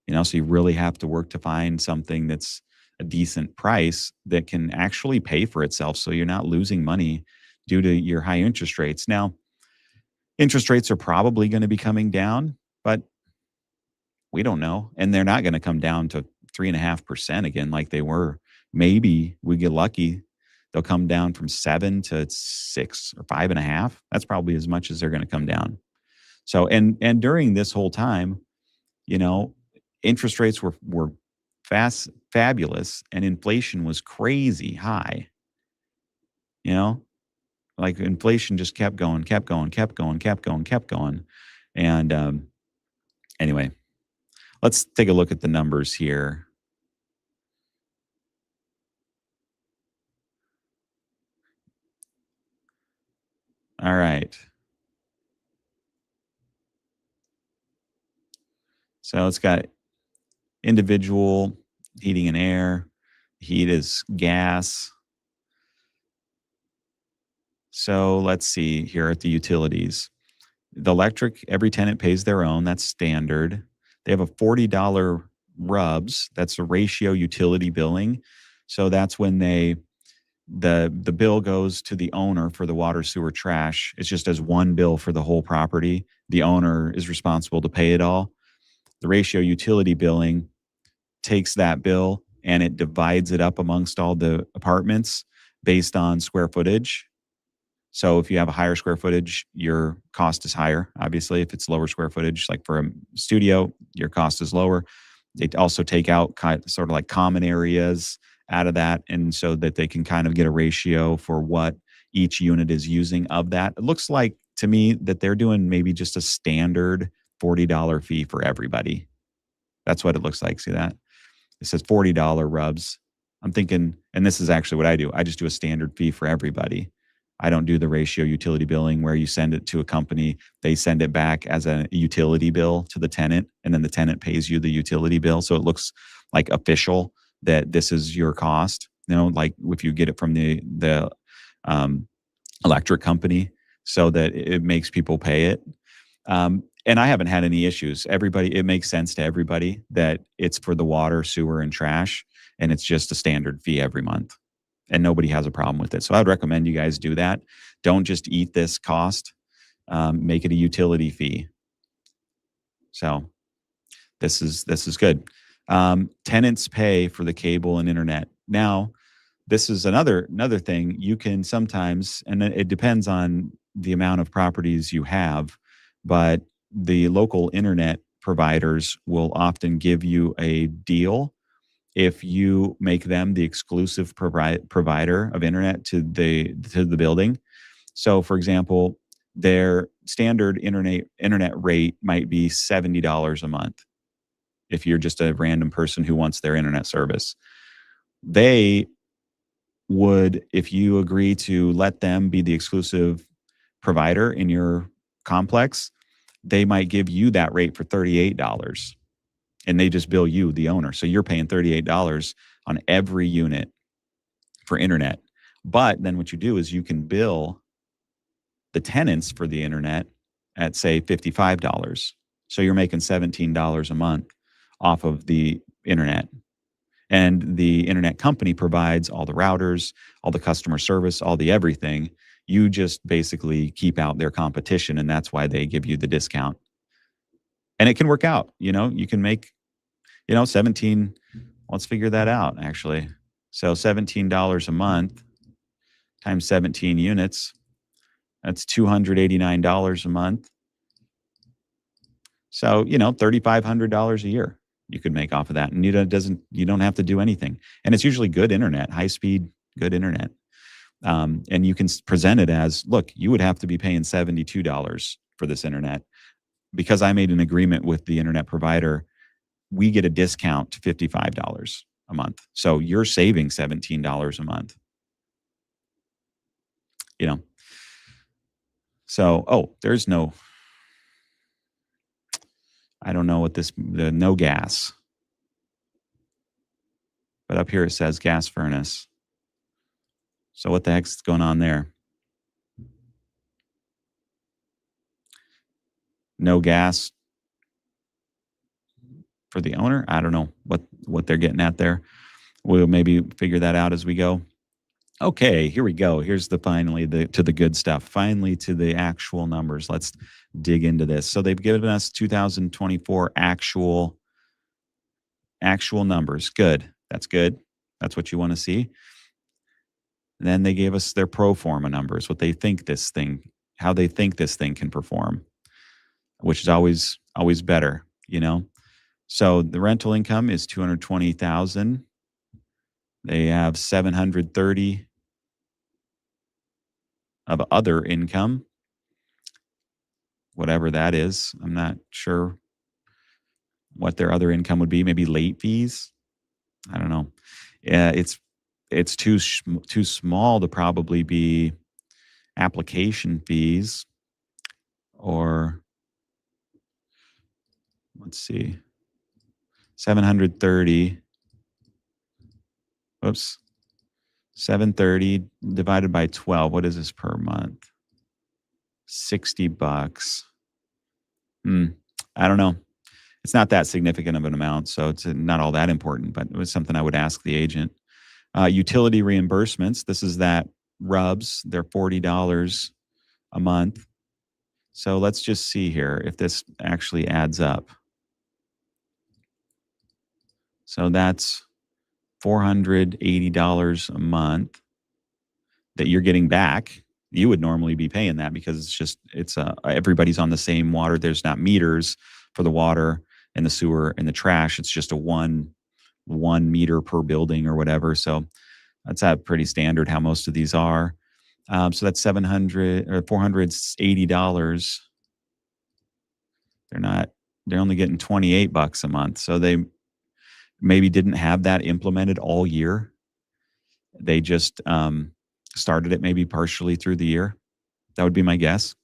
So you really have to work to find something that's a decent price that can actually pay for itself, so you're not losing money due to your high interest rates. Now, interest rates are probably going to be coming down, but we don't know. And they're not going to come down to 3.5% again like they were. Maybe we get lucky. They'll come down from 7 to 6 or 5.5. That's probably as much as they're going to come down. So, and during this whole time, interest rates were fabulous, and inflation was crazy high. Like, inflation just kept going. And anyway, let's take a look at the numbers here. All right. So it's got individual heating and air. Heat is gas. So let's see here at the utilities. The electric, every tenant pays their own. That's standard. They have a $40 RUBS. That's a ratio utility billing. So that's when the bill goes to the owner for the water, sewer, trash. It's just as one bill for the whole property. The owner is responsible to pay it all. The ratio utility billing takes that bill and it divides it up amongst all the apartments based on square footage. So if you have a higher square footage, your cost is higher. Obviously, if it's lower square footage, like for a studio, your cost is lower. They also take out sort of like common areas out of that, and so that they can kind of get a ratio for what each unit is using of that. It looks like to me that they're doing maybe just a standard $40 fee for everybody. That's what it looks like. See that? It says $40 RUBS. I'm thinking, and this is actually what I do. I just do a standard fee for everybody. I don't do the ratio utility billing where you send it to a company, they send it back as a utility bill to the tenant, and then the tenant pays you the utility bill. So it looks like official that this is your cost. You know, like if you get it from the um, electric company, so that it makes people pay it. And I haven't had any issues. Everybody, it makes sense to everybody that it's for the water, sewer, and trash, and it's just a standard fee every month, and nobody has a problem with it. So I'd recommend you guys do that. Don't just eat this cost. Make it a utility fee. So this is good. Tenants pay for the cable and internet. Now, this is another thing you can sometimes, and it depends on the amount of properties you have, but the local internet providers will often give you a deal if you make them the exclusive provider of internet to the building. So, for example, their standard internet rate might be $70 a month if you're just a random person who wants their internet service. They would, if you agree to let them be the exclusive provider in your complex, they might give you that rate for $38 and they just bill you, the owner. So you're paying $38 on every unit for internet. But then what you do is you can bill the tenants for the internet at, say, $55. So you're making $17 a month off of the internet. And the internet company provides all the routers, all the customer service, all the everything. You just basically keep out their competition, and that's why they give you the discount. And it can work out. You can make, 17, let's figure that out actually. So $17 a month times 17 units, that's $289 a month. So, $3,500 a year you could make off of that. And you don't have to do anything. And it's usually good internet, high speed, good internet. And you can present it as, look, you would have to be paying $72 for this internet. Because I made an agreement with the internet provider, we get a discount to $55 a month. So you're saving $17 a month. So, there's I don't know what the no gas. But up here it says gas furnace. So what the heck's going on there? No gas for the owner? I don't know what they're getting at there. We'll maybe figure that out as we go. Okay, here we go. Here's finally to the good stuff. Finally to the actual numbers. Let's dig into this. So they've given us 2024 actual numbers. Good. That's good. That's what you want to see. And then they gave us their pro forma numbers, how they think this thing can perform, which is always better, So the rental income is $220,000. They have $730 of other income, whatever that is. I'm not sure what their other income would be. Maybe late fees. I don't know. It's too small to probably be application fees, or let's see, 730, whoops, 730 divided by 12. What is this per month? $60. Hmm. I don't know. It's not that significant of an amount, so it's not all that important, but it was something I would ask the agent. Utility reimbursements. This is that rubs. They're $40 a month. So let's just see here if this actually adds up. So that's $480 a month that you're getting back. You would normally be paying that because it's everybody's on the same water. There's not meters for the water and the sewer and the trash. It's just a one meter per building or whatever. So that's pretty standard how most of these are. So that's $480. They're only getting $28 a month. So they maybe didn't have that implemented all year. They just started it maybe partially through the year. That would be my guess.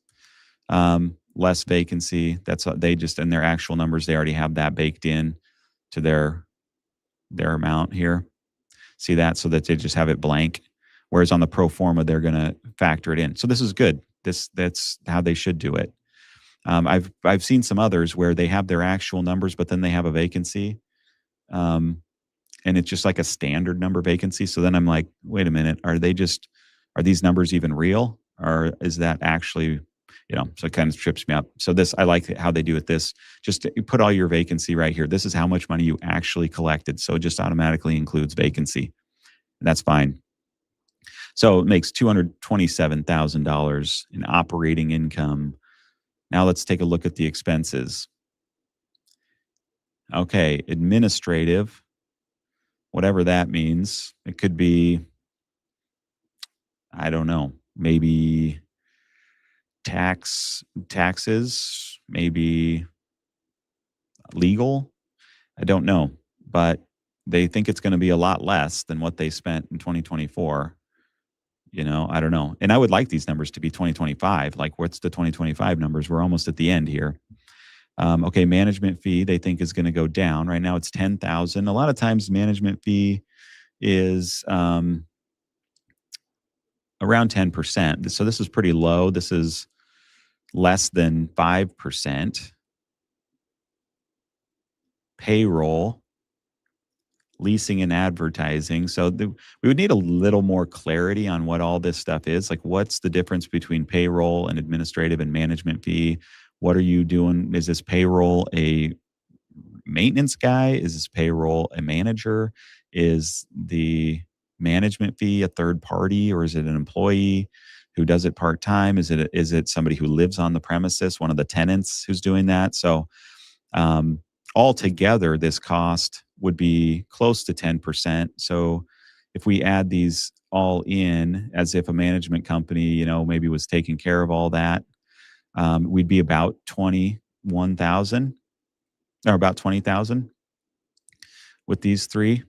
Less vacancy. That's they just in their actual numbers. They already have that baked in to their amount here. See that? So that they just have it blank. Whereas on the pro forma, they're going to factor it in. So this is good. That's how they should do it. I've seen some others where they have their actual numbers, but then they have a vacancy. And it's just like a standard number vacancy. So then I'm like, wait a minute, are these numbers even real? Or is that actually, so it kind of trips me up. So I like how they do it. Just put all your vacancy right here. This is how much money you actually collected. So it just automatically includes vacancy. And that's fine. So it makes $227,000 in operating income. Now let's take a look at the expenses. Okay, administrative, whatever that means. It could be, I don't know, maybe taxes, maybe legal. I don't know, but they think it's going to be a lot less than what they spent in 2024. I don't know. And I would like these numbers to be 2025. Like, what's the 2025 numbers? We're almost at the end here. Okay, management fee they think is going to go down. Right now it's $10,000. A lot of times management fee is around 10%. So this is pretty low. This is less than 5%. Payroll, leasing and advertising. So we would need a little more clarity on what all this stuff is. Like, what's the difference between payroll and administrative and management fee? What are you doing? Is this payroll a maintenance guy? Is this payroll a manager? Is the management fee a third party, or is it an employee who does it part-time? Is it somebody who lives on the premises, one of the tenants who's doing that? So altogether, this cost would be close to 10%. So if we add these all in as if a management company, maybe was taking care of all that, we'd be about 21,000 or about 20,000 with these three.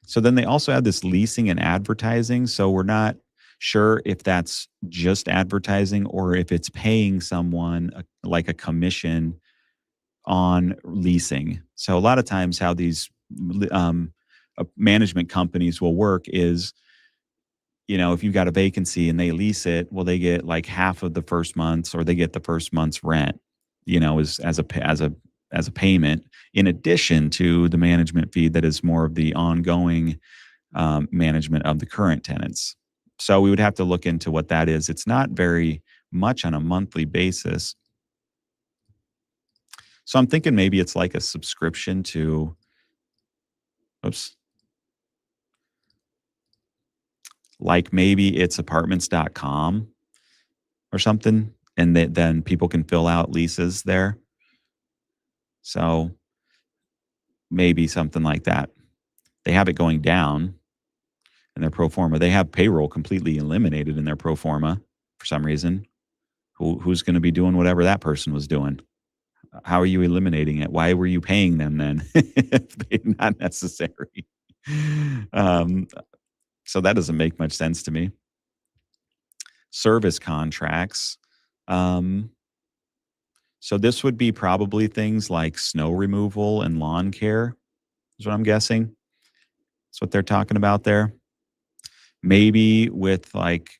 So then they also have this leasing and advertising. So we're not sure if that's just advertising or if it's paying someone like a commission on leasing. So a lot of times how these management companies will work is, if you've got a vacancy and they lease it, well, they get like half of the first month's, or they get the first month's rent, as a payment, in addition to the management fee that is more of the ongoing management of the current tenants. So we would have to look into what that is. It's not very much on a monthly basis. So I'm thinking maybe it's like a subscription to, like maybe it's apartments.com or something, and then people can fill out leases there. So maybe something like that. They have it going down in their pro forma. They have payroll completely eliminated in their pro forma for some reason. Who's going to be doing whatever that person was doing? How are you eliminating it? Why were you paying them then if they're not necessary? So that doesn't make much sense to me. service contracts. Um, so this would be probably things like snow removal and lawn care, is what I'm guessing. That's what they're talking about there. Maybe with like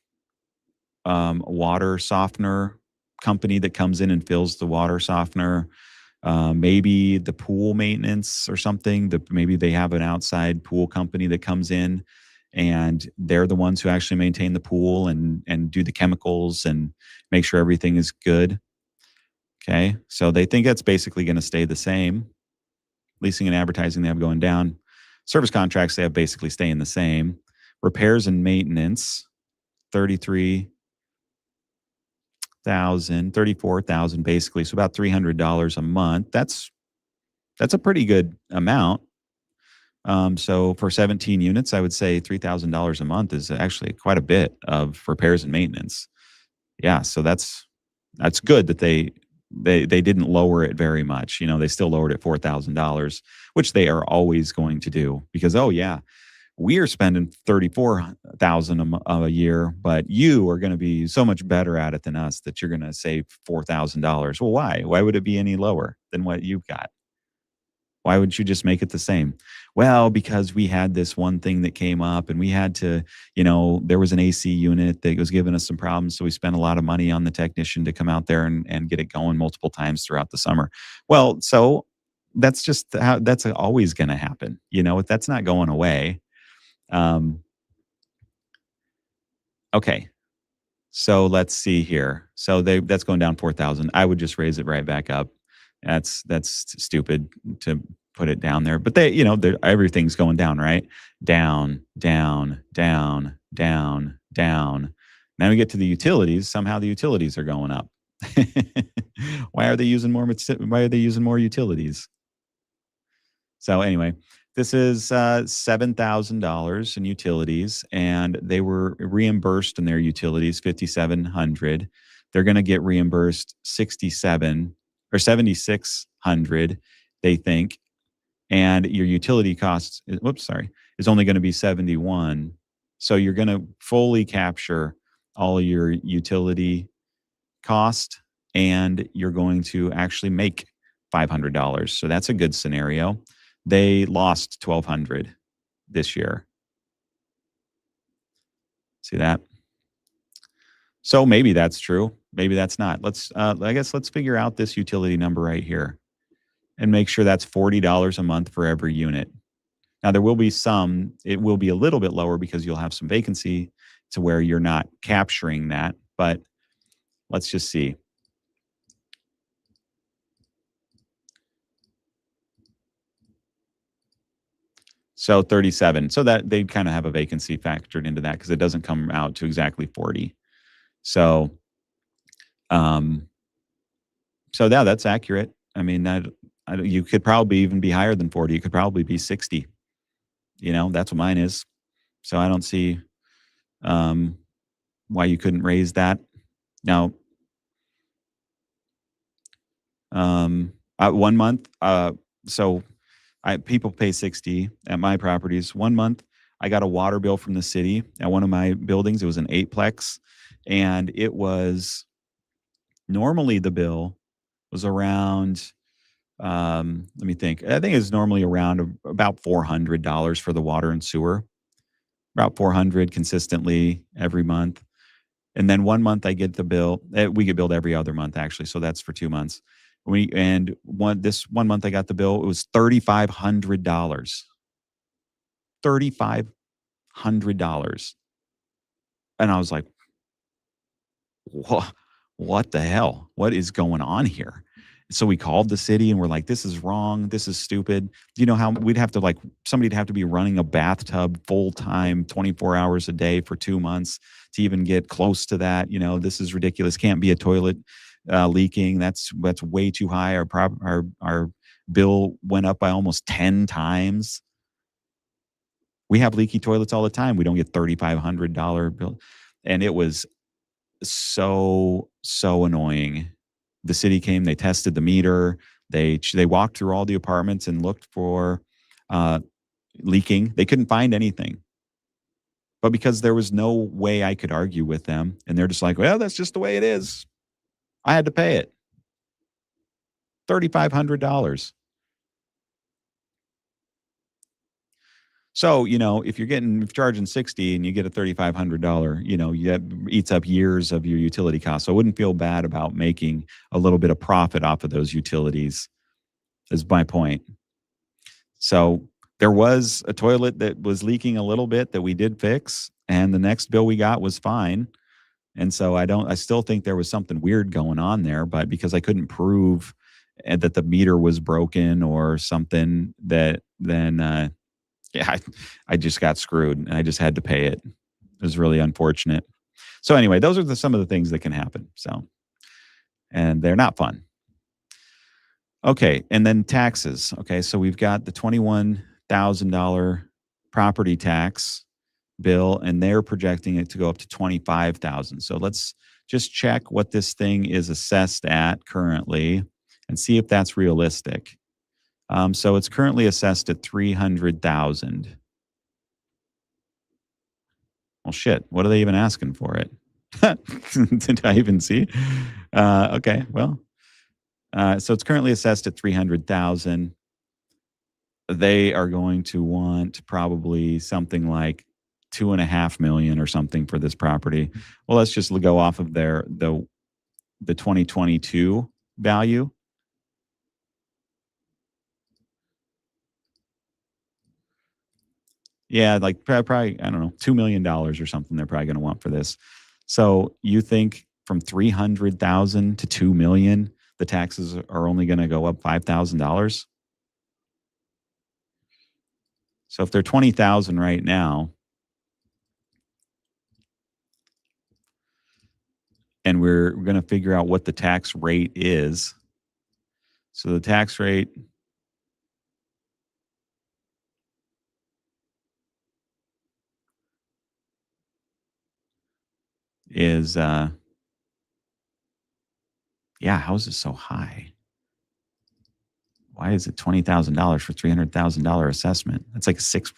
water softener company that comes in and fills the water softener. Maybe the pool maintenance or something. Maybe they have an outside pool company that comes in, and they're the ones who actually maintain the pool and do the chemicals and make sure everything is good. Okay, so they think that's basically going to stay the same. Leasing and advertising they have going down. Service contracts they have basically staying the same. Repairs and maintenance 34,000 basically, so about $300 a month. That's a pretty good amount. So for 17 units, I would say $3,000 a month is actually quite a bit of repairs and maintenance. Yeah, so that's good that they didn't lower it very much. You know, they still lowered it $4,000, which they are always going to do because oh yeah, we are spending 34,000 a year, but you are going to be so much better at it than us that you're going to save $4,000. Well, why? Why would it be any lower than what you've got? Why would you just make it the same? Well, because we had this one thing that came up and we had to, there was an AC unit that was giving us some problems. So we spent a lot of money on the technician to come out there and get it going multiple times throughout the summer. Well, so that's just how that's always going to happen. That's not going away. Um, okay. So let's see here. So that's going down 4,000. I would just raise it right back up. That's stupid to put it down there. But everything's going down, right? Down, down, down, down, down. Now we get to the utilities. Somehow the utilities are going up. Why are they using more? Why are they using more utilities? So anyway, this is $7,000 in utilities, and they were reimbursed in their utilities $5,700. They're going to get reimbursed 67 or 7,600, they think, and your utility costs. Is only going to be 71. So you're going to fully capture all of your utility cost, and you're going to actually make $500. So that's a good scenario. They lost 1,200 this year. See that? So maybe that's true. Maybe that's not. I guess let's figure out this utility number right here and make sure that's $40 a month for every unit. Now there will be it will be a little bit lower because you'll have some vacancy to where you're not capturing that, but let's just see. So 37. So that they kind of have a vacancy factored into that because it doesn't come out to exactly 40. So, yeah, that's accurate. I mean, you could probably even be higher than 40. You could probably be 60. That's what mine is. So I don't see why you couldn't raise that. Now, 1 month. People pay 60 at my properties. 1 month, I got a water bill from the city at one of my buildings. It was an 8-plex, and it was normally the bill was around. Let me think. I think it's normally around about $400 for the water and sewer, about 400 consistently every month. And then 1 month I get the bill. We get billed every other month actually, so that's for 2 months. This 1 month I got the bill. It was $3,500. $3,500, and I was like, what the hell? What is going on here? So we called the city and we're like, this is wrong. This is stupid. You know how we'd have to somebody'd have to be running a bathtub full time, 24 hours a day for 2 months to even get close to that. This is ridiculous. Can't be a toilet leaking. That's way too high. Our bill went up by almost 10 times. We have leaky toilets all the time. We don't get $3,500 bill. And it was so annoying. The city came, they tested the meter, they walked through all the apartments and looked for leaking. They couldn't find anything. But because there was no way I could argue with them, and they're just like, "Well, that's just the way it is." I had to pay it, $3,500. So, if you're charging 60 and you get a $3,500, that eats up years of your utility costs. So I wouldn't feel bad about making a little bit of profit off of those utilities, is my point. So there was a toilet that was leaking a little bit that we did fix, and the next bill we got was fine. And so I still think there was something weird going on there, but because I couldn't prove that the meter was broken or something, that then yeah, I just got screwed and I just had to pay it. It was really unfortunate. So anyway, those are some of the things that can happen. So, and they're not fun. Okay, and then taxes. Okay, so we've got the $21,000 property tax bill, and they're projecting it to go up to 25,000. So let's just check what this thing is assessed at currently, and see if that's realistic. So it's currently assessed at 300,000. Well, shit. What are they even asking for it? Did I even see? Okay, well, so it's currently assessed at 300,000. They are going to want probably something like 2.5 million or something for this property. Well, let's just go off of the 2022 value. Yeah, like probably, I don't know, $2 million or something. They're probably going to want for this. So you think from 300,000 to 2 million, the taxes are only going to go up $5,000? So if they're 20,000 right now, and we're going to figure out what the tax rate is. So the tax rate is, yeah, how is it so high? Why is it $20,000 for $300,000 assessment? That's like 6%.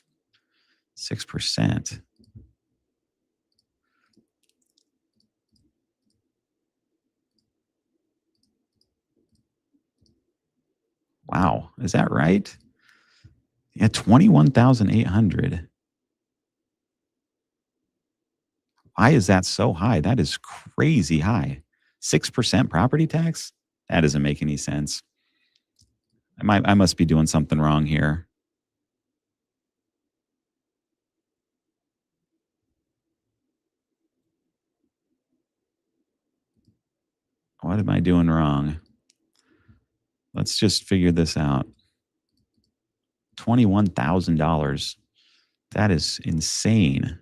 Wow, is that right? Yeah, 21,800. Why is that so high? That is crazy high. 6% property tax? That doesn't make any sense. I must be doing something wrong here. What am I doing wrong? Let's just figure this out. $21,000. That is insane.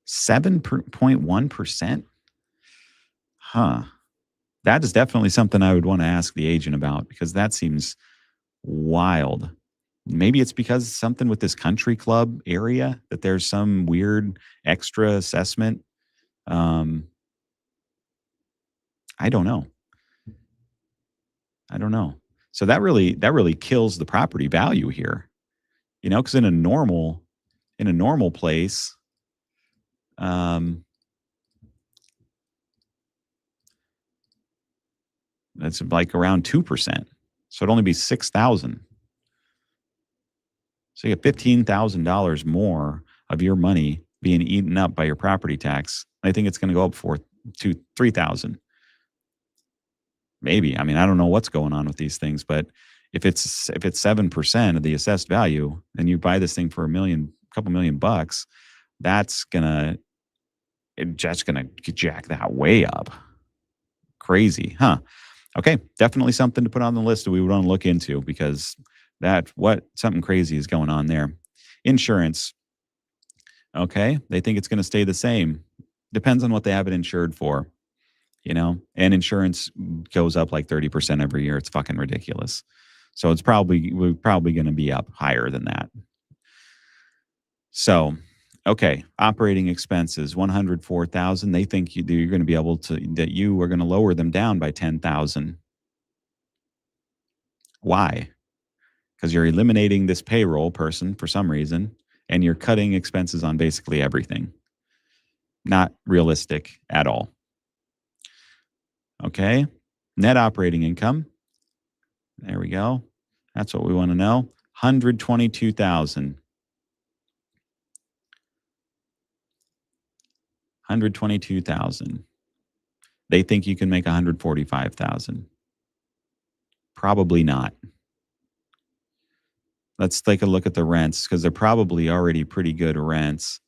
7.1%? Huh. That is definitely something I would want to ask the agent about, because that seems wild. Maybe it's because something with this country club area, that there's some weird extra assessment. I don't know. I don't know. So that really kills the property value here. Because in a normal place, um, that's like around 2%. So it'd only be 6,000. So you get $15,000 more of your money being eaten up by your property tax. I think it's going to go up to 3,000. Maybe. I mean, I don't know what's going on with these things, but if it's 7% of the assessed value, and you buy this thing for couple million bucks, just gonna jack that way up. Crazy, huh? Okay, definitely something to put on the list that we would want to look into, because something crazy is going on there. Insurance. Okay, they think it's going to stay the same. Depends on what they have it insured for, and insurance goes up like 30% every year. It's fucking ridiculous. So we're probably going to be up higher than that. So, okay, operating expenses, 104,000. They think you're going to be able that you are going to lower them down by 10,000. Why? because you're eliminating this payroll person for some reason and you're cutting expenses on basically everything. Not realistic at all. Okay. Net operating income. There we go. That's what we want to know. 122,000. 122,000. They think you can make 145,000. Probably not. Let's take a look at the rents because they're probably already pretty good rents.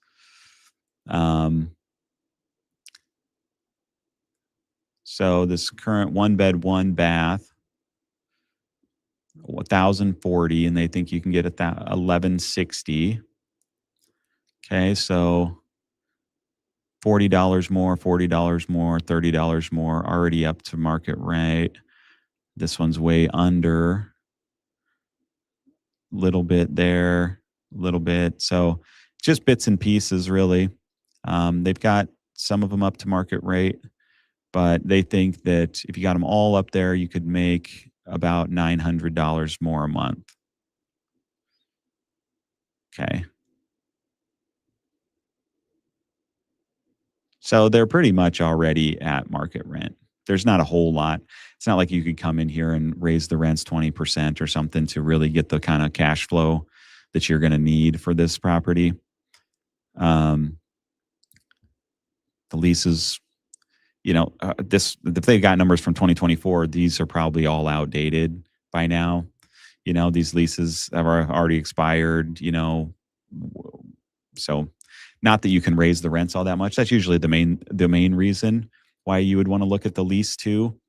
So this current 1-bed, 1-bath, 1,040, and they think you can get 1,160. Okay, so $40 more, $40 more, $30 more, already up to market rate. This one's way under. Little bit there, little bit. So just bits and pieces, really. They've got some of them up to market rate, but they think that if you got them all up there, you could make about $900 more a month. Okay. So they're pretty much already at market rent. There's not a whole lot. It's not like you could come in here and raise the rents 20% or something to really get the kind of cash flow that you're going to need for this property. The leases, if they've got numbers from 2024, these are probably all outdated by now. These leases have already expired, so not that you can raise the rents all that much. That's usually the main reason why you would want to look at the lease too,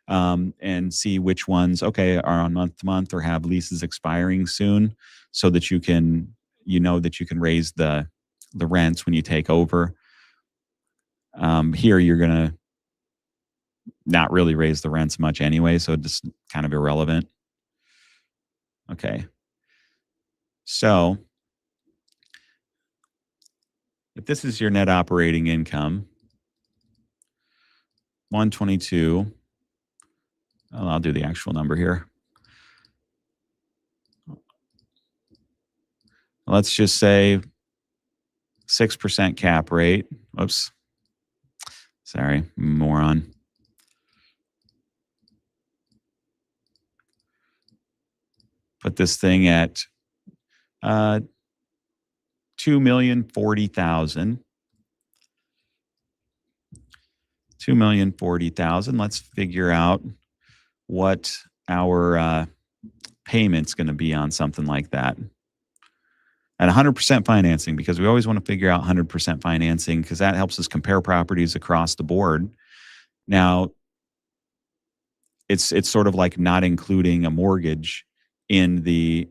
and see which ones, are on month to month or have leases expiring soon, so that you can, that you can raise the rents when you take over. Here, you're gonna not really raise the rents much anyway, so just kind of irrelevant. Okay, so if this is your net operating income, 122. I'll do the actual number here. Let's just say 6% cap rate. Whoops. Sorry, moron. Put this thing at 2,040,000. 2,040,000. Let's figure out what our payment's going to be on something like that. At 100% financing, because we always want to figure out 100% financing because that helps us compare properties across the board. Now, it's sort of like not including a mortgage in the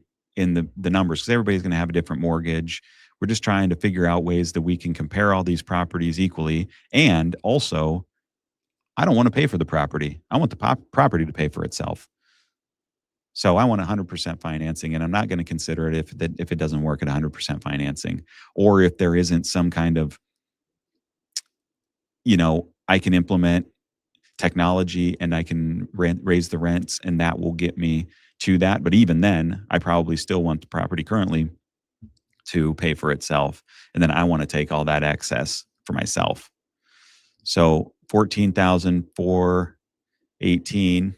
numbers because everybody's going to have a different mortgage. We're just trying to figure out ways that we can compare all these properties equally. And also, I don't want to pay for the property. I want the property to pay for itself. So I want 100% financing, and I'm not going to consider it if it doesn't work at 100% financing, or if there isn't some kind of, I can implement technology and I can raise the rents, and that will get me to that. But even then, I probably still want the property currently to pay for itself, and then I want to take all that excess for myself. So 14,418.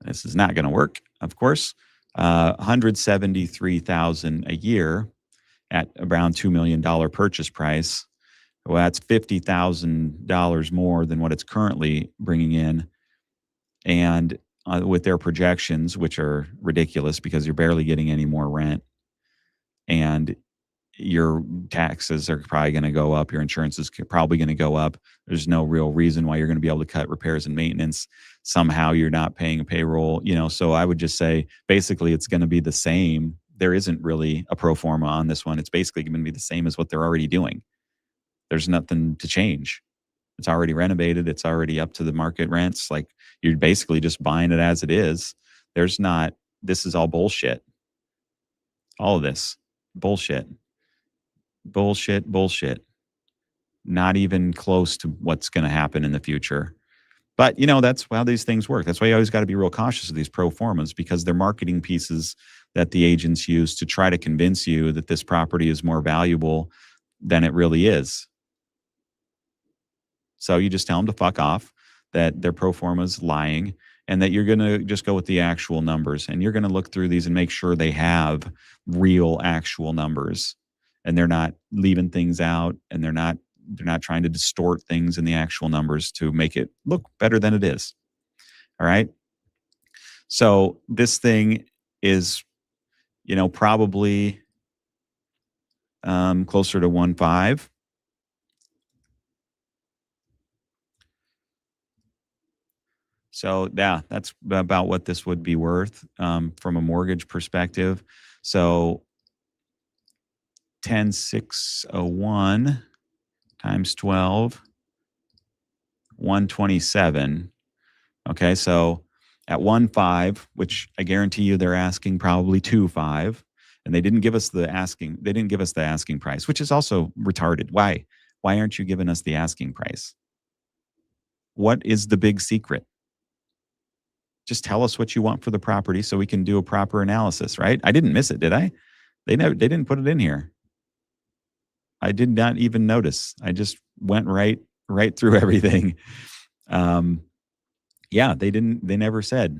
This is not going to work, of course. 173,000 a year at around $2 million purchase price. Well, that's $50,000 more than what it's currently bringing in. And with their projections, which are ridiculous because you're barely getting any more rent, and your taxes are probably going to go up. Your insurance is probably going to go up. There's no real reason why you're going to be able to cut repairs and maintenance. Somehow you're not paying a payroll, so I would just say basically it's going to be the same. There isn't really a pro forma on this one. It's basically going to be the same as what they're already doing. There's nothing to change. It's already renovated. It's already up to the market rents. Like, you're basically just buying it as it is. This is all bullshit. All of this bullshit. Bullshit. Not even close to what's going to happen in the future. But, that's how these things work. That's why you always gotta be real cautious of these pro formas because they're marketing pieces that the agents use to try to convince you that this property is more valuable than it really is. So you just tell them to fuck off, that their pro forma's lying, and that you're gonna just go with the actual numbers, and you're gonna look through these and make sure they have real actual numbers, and they're not leaving things out, and they're not trying to distort things in the actual numbers to make it look better than it is. All right? So this thing is, probably, closer to 1.5. So yeah, that's about what this would be worth from a mortgage perspective. So 10,601 times 12, 127. Okay, so at 1.5, which I guarantee you they're asking probably 2.5, and they didn't give us the asking price, which is also retarded. Why? Why aren't you giving us the asking price? What is the big secret? Just tell us what you want for the property so we can do a proper analysis, right? I didn't miss it, did I? They didn't put it in here. I did not even notice. I just went right through everything. Um, yeah, they never said.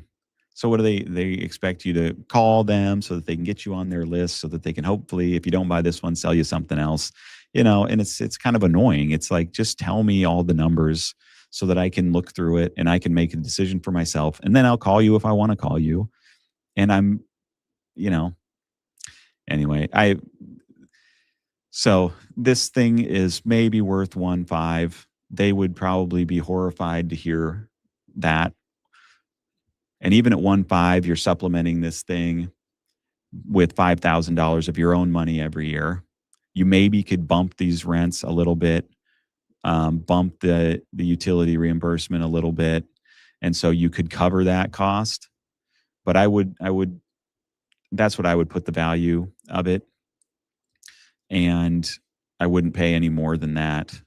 So what do they expect you to call them so that they can get you on their list so that they can hopefully, if you don't buy this one, sell you something else, and it's kind of annoying. It's like, just tell me all the numbers so that I can look through it and I can make a decision for myself. And then I'll call you if I want to call you. And you know, anyway, so this thing is maybe worth 1.5. They would probably be horrified to hear that. And even at 1.5, you're supplementing this thing with $5,000 of your own money every year. You maybe could bump these rents a little bit, bump the utility reimbursement a little bit, and so you could cover that cost. But I would that's what I would put the value of it, and I wouldn't pay any more than that.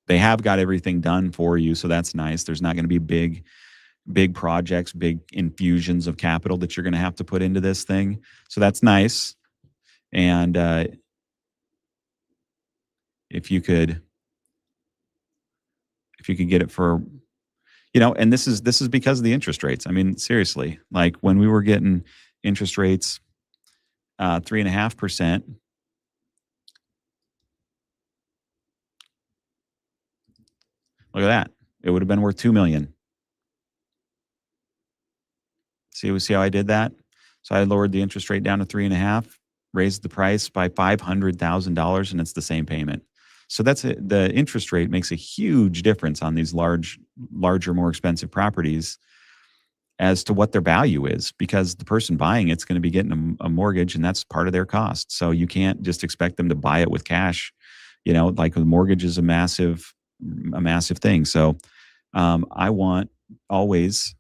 They have got everything done for you, so that's nice. There's not going to be big projects, big infusions of capital that you're going to have to put into this thing. So that's nice. And if you could get it for, and this is because of the interest rates. I mean, seriously, like when we were getting interest rates 3.5%, look at that. It would have been worth 2 million. See how I did that? So I lowered the interest rate down to 3.5, raised the price by $500,000, and it's the same payment. So that's it. The interest rate makes a huge difference on these larger, more expensive properties as to what their value is, because the person buying it's going to be getting a mortgage, and that's part of their cost. So you can't just expect them to buy it with cash. Like the mortgage is a massive thing. So I want always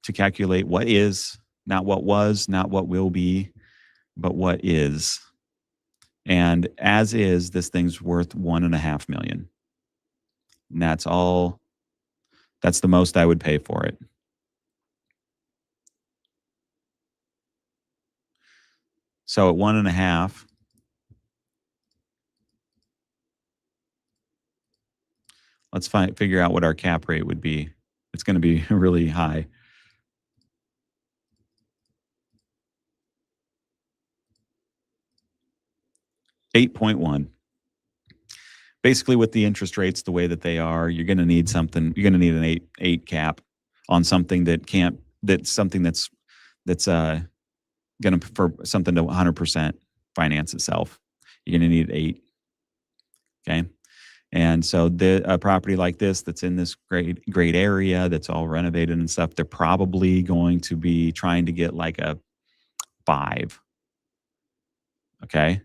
to calculate what is, not what was, not what will be, but what is. And as is, this thing's worth 1.5 million. And that's all. That's the most I would pay for it. So at 1.5, let's figure out what our cap rate would be. It's going to be really high. 8.1. Basically, with the interest rates the way that they are, you're going to need an eight cap on something that's going to, for something to 100% finance itself. You're going to need 8. Okay. And so a property like this that's in this great area that's all renovated and stuff, they're probably going to be trying to get like a 5. Okay.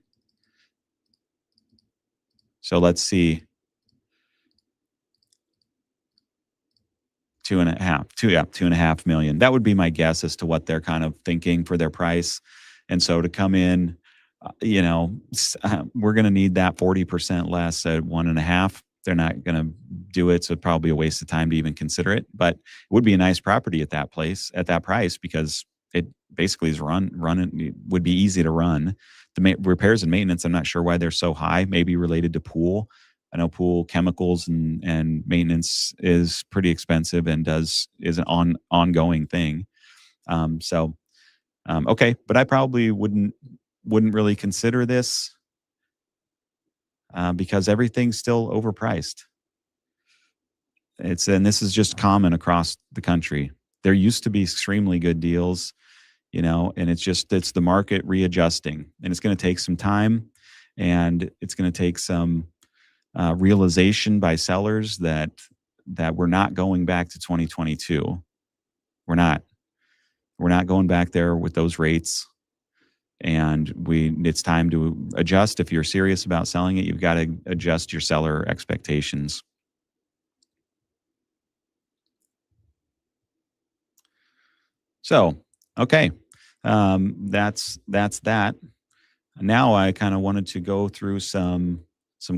So let's see. 2.5 million. That would be my guess as to what they're kind of thinking for their price. And so to come in we're going to need that 40% less at 1.5. They're not going to do it. So it's probably a waste of time to even consider it, but it would be a nice property at that place, at that price, because it basically is running, would be easy to run. The repairs and maintenance, I'm not sure why they're so high, maybe related to pool. I know pool chemicals and maintenance is pretty expensive and is an ongoing thing. Okay, but I probably wouldn't really consider this because everything's still overpriced. And this is just common across the country. There used to be extremely good deals, and it's the market readjusting, and it's going to take some time, and it's going to take some realization by sellers that we're not going back to 2022. We're not going back there with those rates. And it's time to adjust. If you're serious about selling it, you've got to adjust your seller expectations. So, okay, that's that. Now I kind of wanted to go through some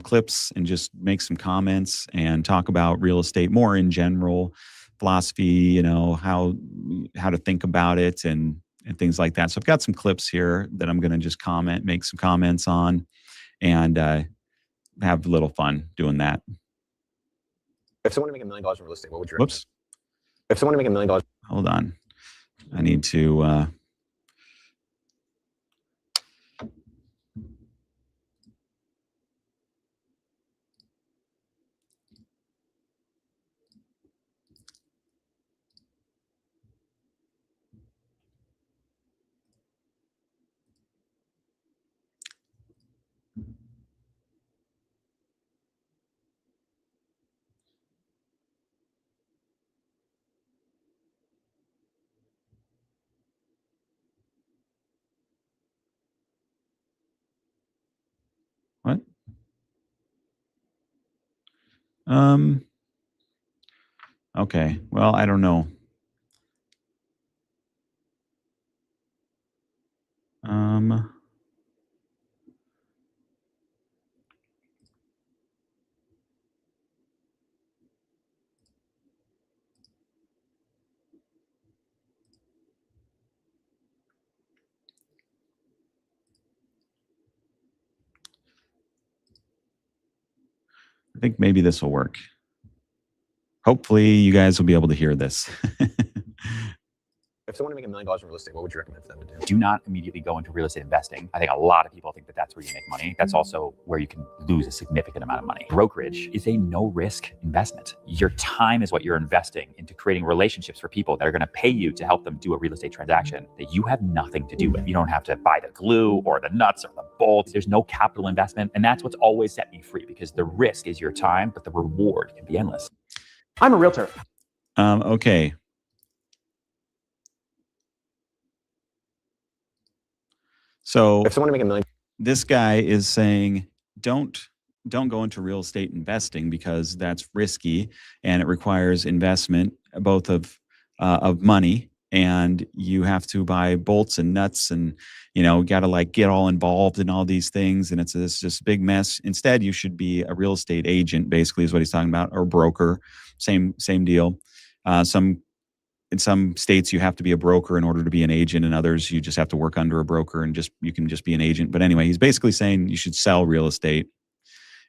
clips and just make some comments and talk about real estate more in general, philosophy, how to think about it and things like that. So I've got some clips here that I'm going to just make some comments on, and have a little fun doing that. If someone to make $1 million in real estate, what would you? Whoops. If someone to make $1 million. Hold on. I need to. What? Okay. Well, I don't know. I think maybe this will work. Hopefully you guys will be able to hear this. If someone to make $1 million in real estate, what would you recommend for them to do? Do not immediately go into real estate investing. I think a lot of people think that that's where you make money. That's also where you can lose a significant amount of money. Brokerage is a no-risk investment. Your time is what you're investing into creating relationships for people that are going to pay you to help them do a real estate transaction that you have nothing to do with. You don't have to buy the glue or the nuts or the bolts. There's no capital investment. And that's what's always set me free, because the risk is your time, but the reward can be endless. I'm a realtor. Okay. So if someone to make $1 million, this guy is saying, don't go into real estate investing because that's risky and it requires investment, both of money, and you have to buy bolts and nuts and, got to get all involved in all these things. And it's just a big mess. Instead, you should be a real estate agent, basically is what he's talking about, or broker. Same deal. In some states, you have to be a broker in order to be an agent. In others, you just have to work under a broker and you can just be an agent. But anyway, he's basically saying you should sell real estate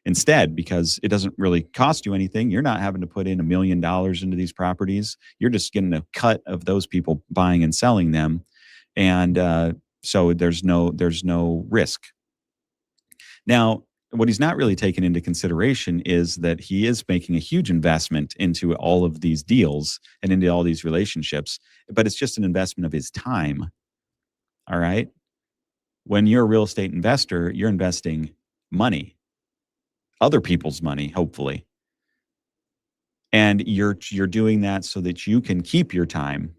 instead, because it doesn't really cost you anything. You're not having to put in $1 million into these properties. You're just getting a cut of those people buying and selling them. And so there's no risk. Now, what he's not really taken into consideration is that he is making a huge investment into all of these deals and into all these relationships, but it's just an investment of his time. All right. When you're a real estate investor, you're investing money, other people's money, hopefully. And you're doing that so that you can keep your time.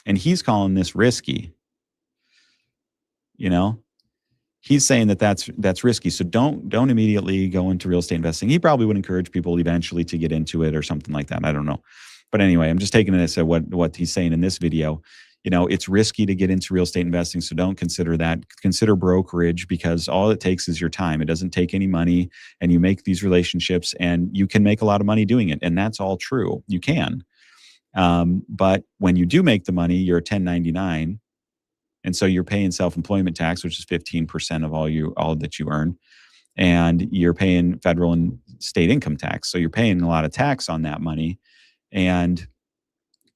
And he's calling this risky. He's saying that that's risky. So don't immediately go into real estate investing. He probably would encourage people eventually to get into it or something like that. I don't know. But anyway, I'm just taking it as what he's saying in this video. it's risky to get into real estate investing, so don't consider that. Consider brokerage, because all it takes is your time. It doesn't take any money, and you make these relationships, and you can make a lot of money doing it. And that's all true. You can. But when you do make the money, you're a 1099. And so you're paying self-employment tax, which is 15% of all that you earn. And you're paying federal and state income tax. So you're paying a lot of tax on that money. And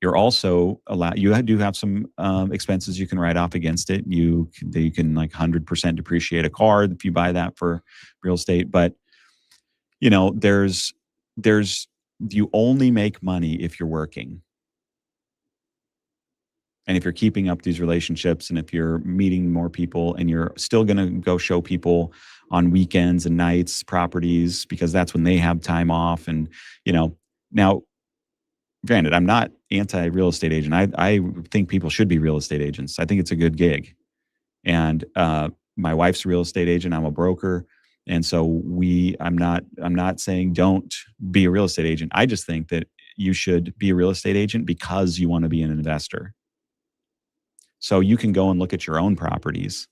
you're also you do have some expenses you can write off against it. You can like 100% depreciate a car if you buy that for real estate. But there's you only make money if you're working. And if you're keeping up these relationships, and if you're meeting more people, and you're still going to go show people on weekends and nights properties, because that's when they have time off. And, now, granted, I'm not anti-real estate agent. I think people should be real estate agents. I think it's a good gig. And my wife's a real estate agent. I'm a broker. And so I'm not saying don't be a real estate agent. I just think that you should be a real estate agent because you want to be an investor. So you can go and look at your own properties.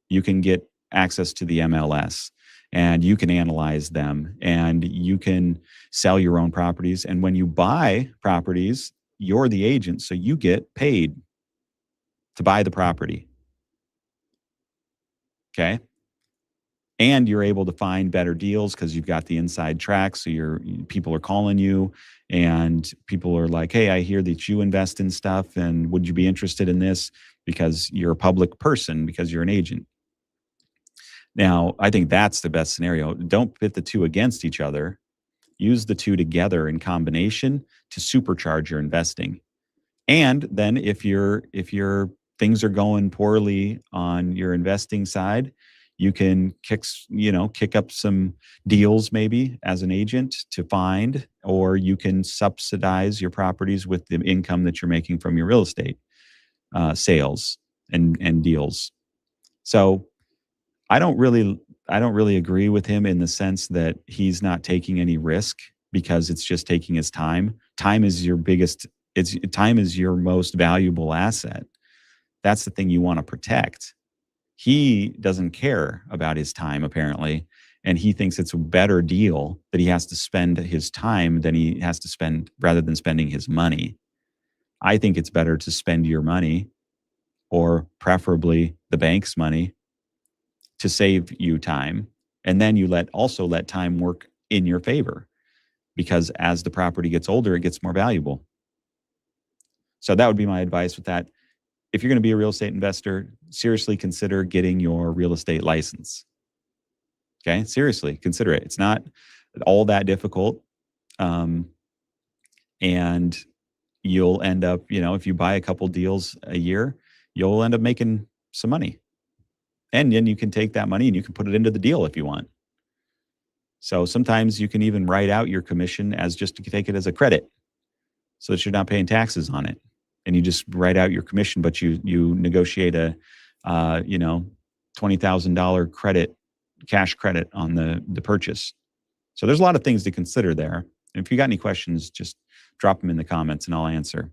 You can get access to the MLS, and you can analyze them, and you can sell your own properties. And when you buy properties, you're the agent, so you get paid to buy the property. Okay? And you're able to find better deals because you've got the inside track. So people are calling you, and people are like, hey, I hear that you invest in stuff, and would you be interested in this? Because you're a public person, because you're an agent. Now, I think that's the best scenario. Don't pit the two against each other. Use the two together in combination to supercharge your investing. And then if your things are going poorly on your investing side, you can kick up some deals maybe as an agent to find, or you can subsidize your properties with the income that you're making from your real estate sales and deals. So I don't really agree with him in the sense that he's not taking any risk, because it's just taking his time. Time is your most valuable asset. That's the thing you want to protect. He doesn't care about his time, apparently, and he thinks it's a better deal that he has to spend his time than he has to spend, rather than spending his money. I think it's better to spend your money, or preferably the bank's money, to save you time. And then you let time work in your favor, because as the property gets older, it gets more valuable. So that would be my advice with that. If you're going to be a real estate investor, seriously consider getting your real estate license. Okay, seriously consider it. It's not all that difficult. And you'll end up, if you buy a couple deals a year, you'll end up making some money. And then you can take that money and you can put it into the deal if you want. So sometimes you can even write out your commission as just to take it as a credit, so that you're not paying taxes on it. And you just write out your commission, but you negotiate a $20,000 cash credit on the purchase. So there's a lot of things to consider there. And if you got any questions, just drop them in the comments and I'll answer.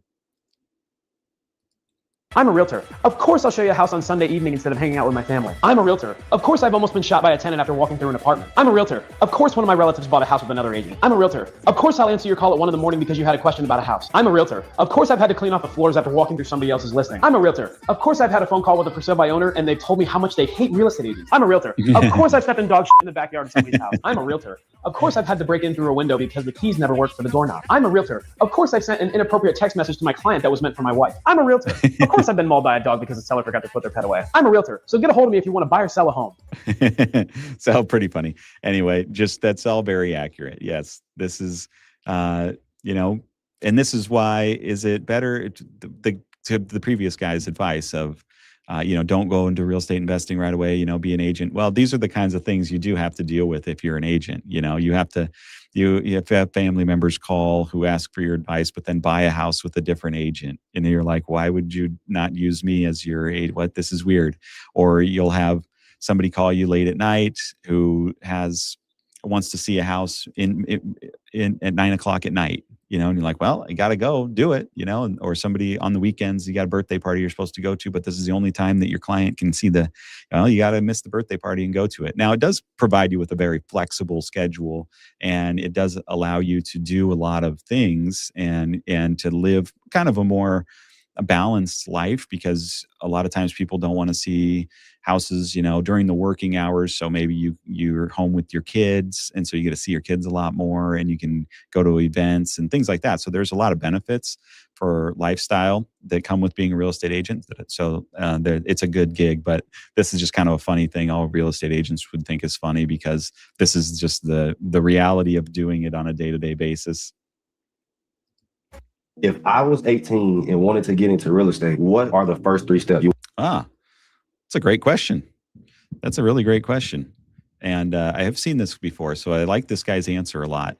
I'm a realtor. Of course I'll show you a house on Sunday evening instead of hanging out with my family. I'm a realtor. Of course I've almost been shot by a tenant after walking through an apartment. I'm a realtor. Of course one of my relatives bought a house with another agent. I'm a realtor. Of course I'll answer your call at 1 a.m. because you had a question about a house. I'm a realtor. Of course I've had to clean off the floors after walking through somebody else's listing. I'm a realtor. Of course I've had a phone call with a for sale by owner and they've told me how much they hate real estate agents. I'm a realtor. Of course I've stepped in dog shit in the backyard of somebody's house. I'm a realtor. Of course I've had to break in through a window because the keys never worked for the doorknob. I'm a realtor. Of course I've sent an inappropriate text message to my client that was meant for my wife. I'm a realtor. Of course I've been mauled by a dog because the seller forgot to put their pet away. I'm a realtor. So get a hold of me if you want to buy or sell a home. So pretty funny. Anyway, that's all very accurate. Yes, this is, and this is why is it better to the previous guy's advice of, don't go into real estate investing right away, be an agent. Well, these are the kinds of things you do have to deal with if you're an agent. You have to have family members call who ask for your advice, but then buy a house with a different agent. And you're like, why would you not use me as your agent? What? This is weird. Or you'll have somebody call you late at night who wants to see a house at 9 o'clock at night. and you're like, well, you got to go do it, or somebody on the weekends, you got a birthday party you're supposed to go to, but this is the only time that your client can see you got to miss the birthday party and go to it. Now, it does provide you with a very flexible schedule, and it does allow you to do a lot of things and to live kind of a balanced life, because a lot of times people don't want to see houses, during the working hours. So maybe you're home with your kids, and so you get to see your kids a lot more, and you can go to events and things like that. So there's a lot of benefits for lifestyle that come with being a real estate agent. So it's a good gig, but this is just kind of a funny thing. All real estate agents would think is funny, because this is just the reality of doing it on a day-to-day basis. If I was 18 and wanted to get into real estate, what are the first 3 steps? That's a great question. That's a really great question. And I have seen this before, so I like this guy's answer a lot.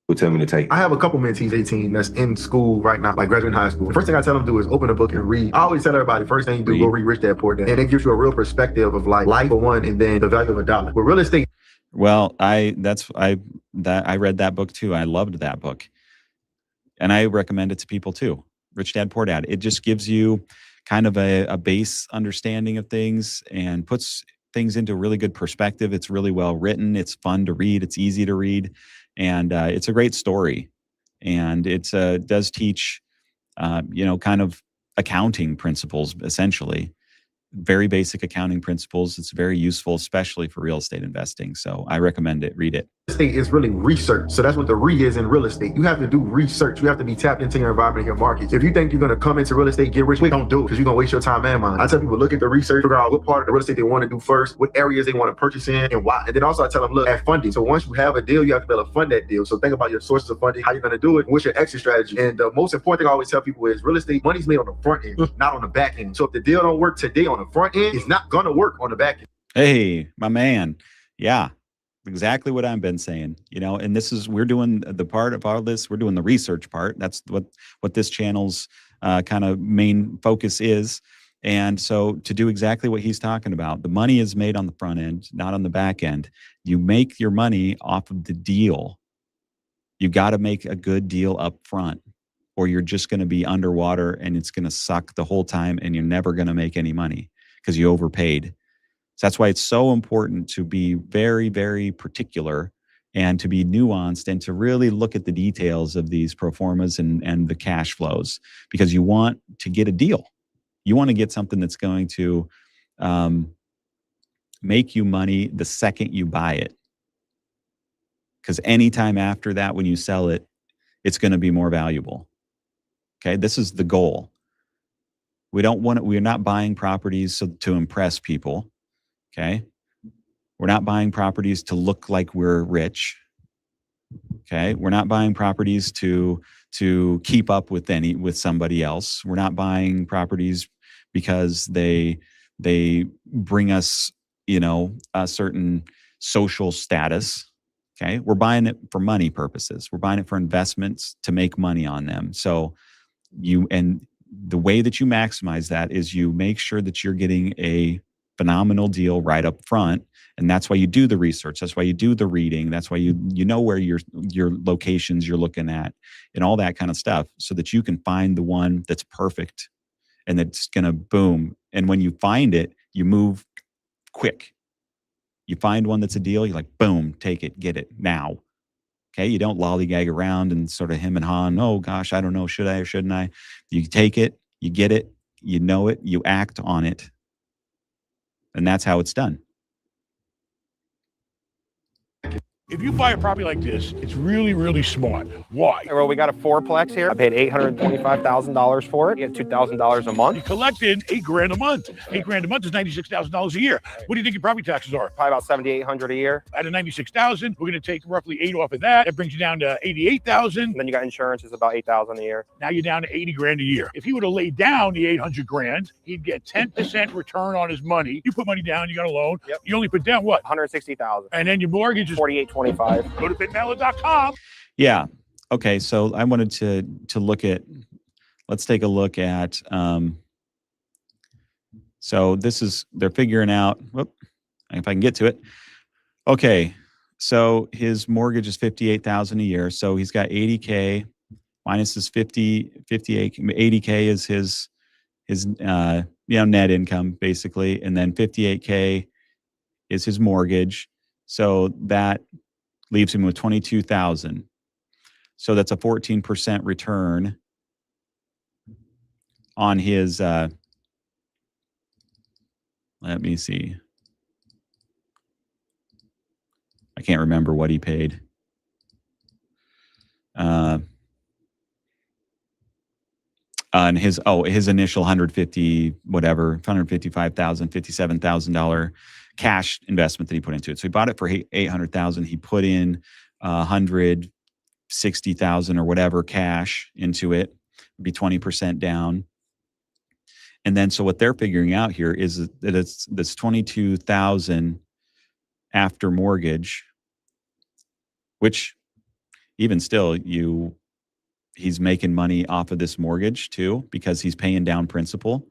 Would tell me to take? I have a couple mentees, 18, that's in school right now, like graduating high school. The first thing I tell them to do is open a book and read. I always tell everybody, first thing you do, go read Rich Dad Poor Dad. And it gives you a real perspective of life for one, and then the value of a dollar. With real estate. Well, I read that book too. I loved that book. And I recommend it to people too. Rich Dad, Poor Dad. It just gives you kind of a base understanding of things and puts things into a really good perspective. It's really well written. It's fun to read. It's easy to read. And it's a great story. And it does teach, kind of accounting principles, essentially. Very basic accounting principles. It's very useful, especially for real estate investing. So I recommend it. Read it. Estate is really research. So that's what the re is in real estate. You have to do research. You have to be tapped into your environment, your markets. If you think you're going to come into real estate, get rich, don't do it, because you're going to waste your time and mine. I tell people, look at the research, figure out what part of the real estate they want to do first, what areas they want to purchase in, and why. And then also I tell them, look at funding. So once you have a deal, you have to be able to fund that deal. So think about your sources of funding, how you're going to do it, what's your exit strategy. And the most important thing I always tell people is real estate money's made on the front end, not on the back end. So if the deal don't work today on the front end, it's not going to work on the back end. Hey, my man. Yeah. Exactly what I've been saying, and we're doing the part of all this, we're doing the research part. That's what this channel's kind of main focus is. And so to do exactly what he's talking about, the money is made on the front end, not on the back end. You make your money off of the deal. You got to make a good deal up front, or you're just going to be underwater and it's going to suck the whole time, and you're never going to make any money because you overpaid. So that's why it's so important to be very, very particular and to be nuanced and to really look at the details of these pro formas and the cash flows, because you want to get a deal. You want to get something that's going to make you money the second you buy it. Because anytime after that, when you sell it, it's going to be more valuable. Okay, this is the goal. We're not buying properties to impress people. Okay. We're not buying properties to look like we're rich. Okay. We're not buying properties to keep up with somebody else. We're not buying properties because they bring us, a certain social status. Okay. We're buying it for money purposes. We're buying it for investments to make money on them. So the way that you maximize that is you make sure that you're getting a phenomenal deal right up front. And that's why you do the research. That's why you do the reading. That's why you know where your locations you're looking at and all that kind of stuff, so that you can find the one that's perfect and that's going to boom. And when you find it, you move quick. You find one that's a deal, you're like, boom, take it, get it now. Okay. You don't lollygag around and sort of hem and haw. Oh gosh, I don't know. Should I or shouldn't I? You take it, you get it, you know it, you act on it. And that's how it's done. If you buy a property like this, it's really, really smart. Why? Well, we got a fourplex here. I paid $825,000 for it. You get $2,000 a month. You collected $8,000 a month. $8,000 a month is $96,000 a year. What do you think your property taxes are? Probably about $7,800 a year. Out of $96,000, we're going to take roughly 8 off of that. That brings you down to $88,000. And then you got insurance is about $8,000 a year. Now you're down to $80,000 a year. If he would have laid down the $800,000, he'd get 10% return on his money. You put money down, you got a loan. Yep. You only put down what? $160,000. And then your mortgage is $48.25. Go to bitmailer.com. Yeah. Okay. So I wanted to look at, let's take a look at, so they're figuring out, if I can get to it. Okay. So his mortgage is 58,000 a year. So he's got 80K minus his 58, 80K is his net income basically. And then 58K is his mortgage. So that leaves him with 22,000. So that's a 14% return on his, let me see. I can't remember what he paid. On his initial 150 whatever, $155,000, $57,000 cash investment that he put into it. So he bought it for 800,000. He put in 160,000 or whatever cash into it. It'd be 20% down. And then so what they're figuring out here is that it's this 22,000 after mortgage, which even still he's making money off of this mortgage too, because he's paying down principal.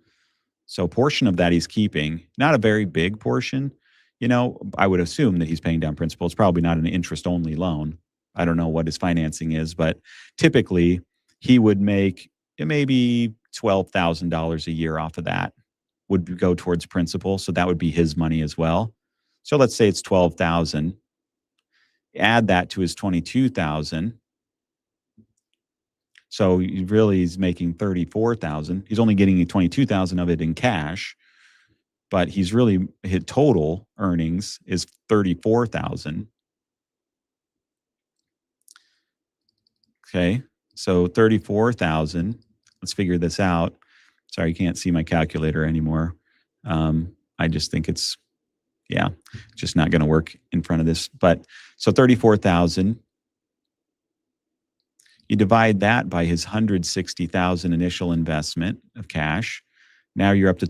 So a portion of that he's keeping, not a very big portion. I would assume that he's paying down principal. It's probably not an interest only loan. I don't know what his financing is, but typically he would make maybe $12,000 a year off of that would go towards principal. So that would be his money as well. So let's say it's 12,000. Add that to his 22,000. So he's making 34,000. He's only getting 22,000 of it in cash, but his total earnings is 34,000. Okay, so 34,000. Let's figure this out. Sorry, you can't see my calculator anymore. I just think it's just not going to work in front of this. But so 34,000. You divide that by his 160,000 initial investment of cash. Now you're up to a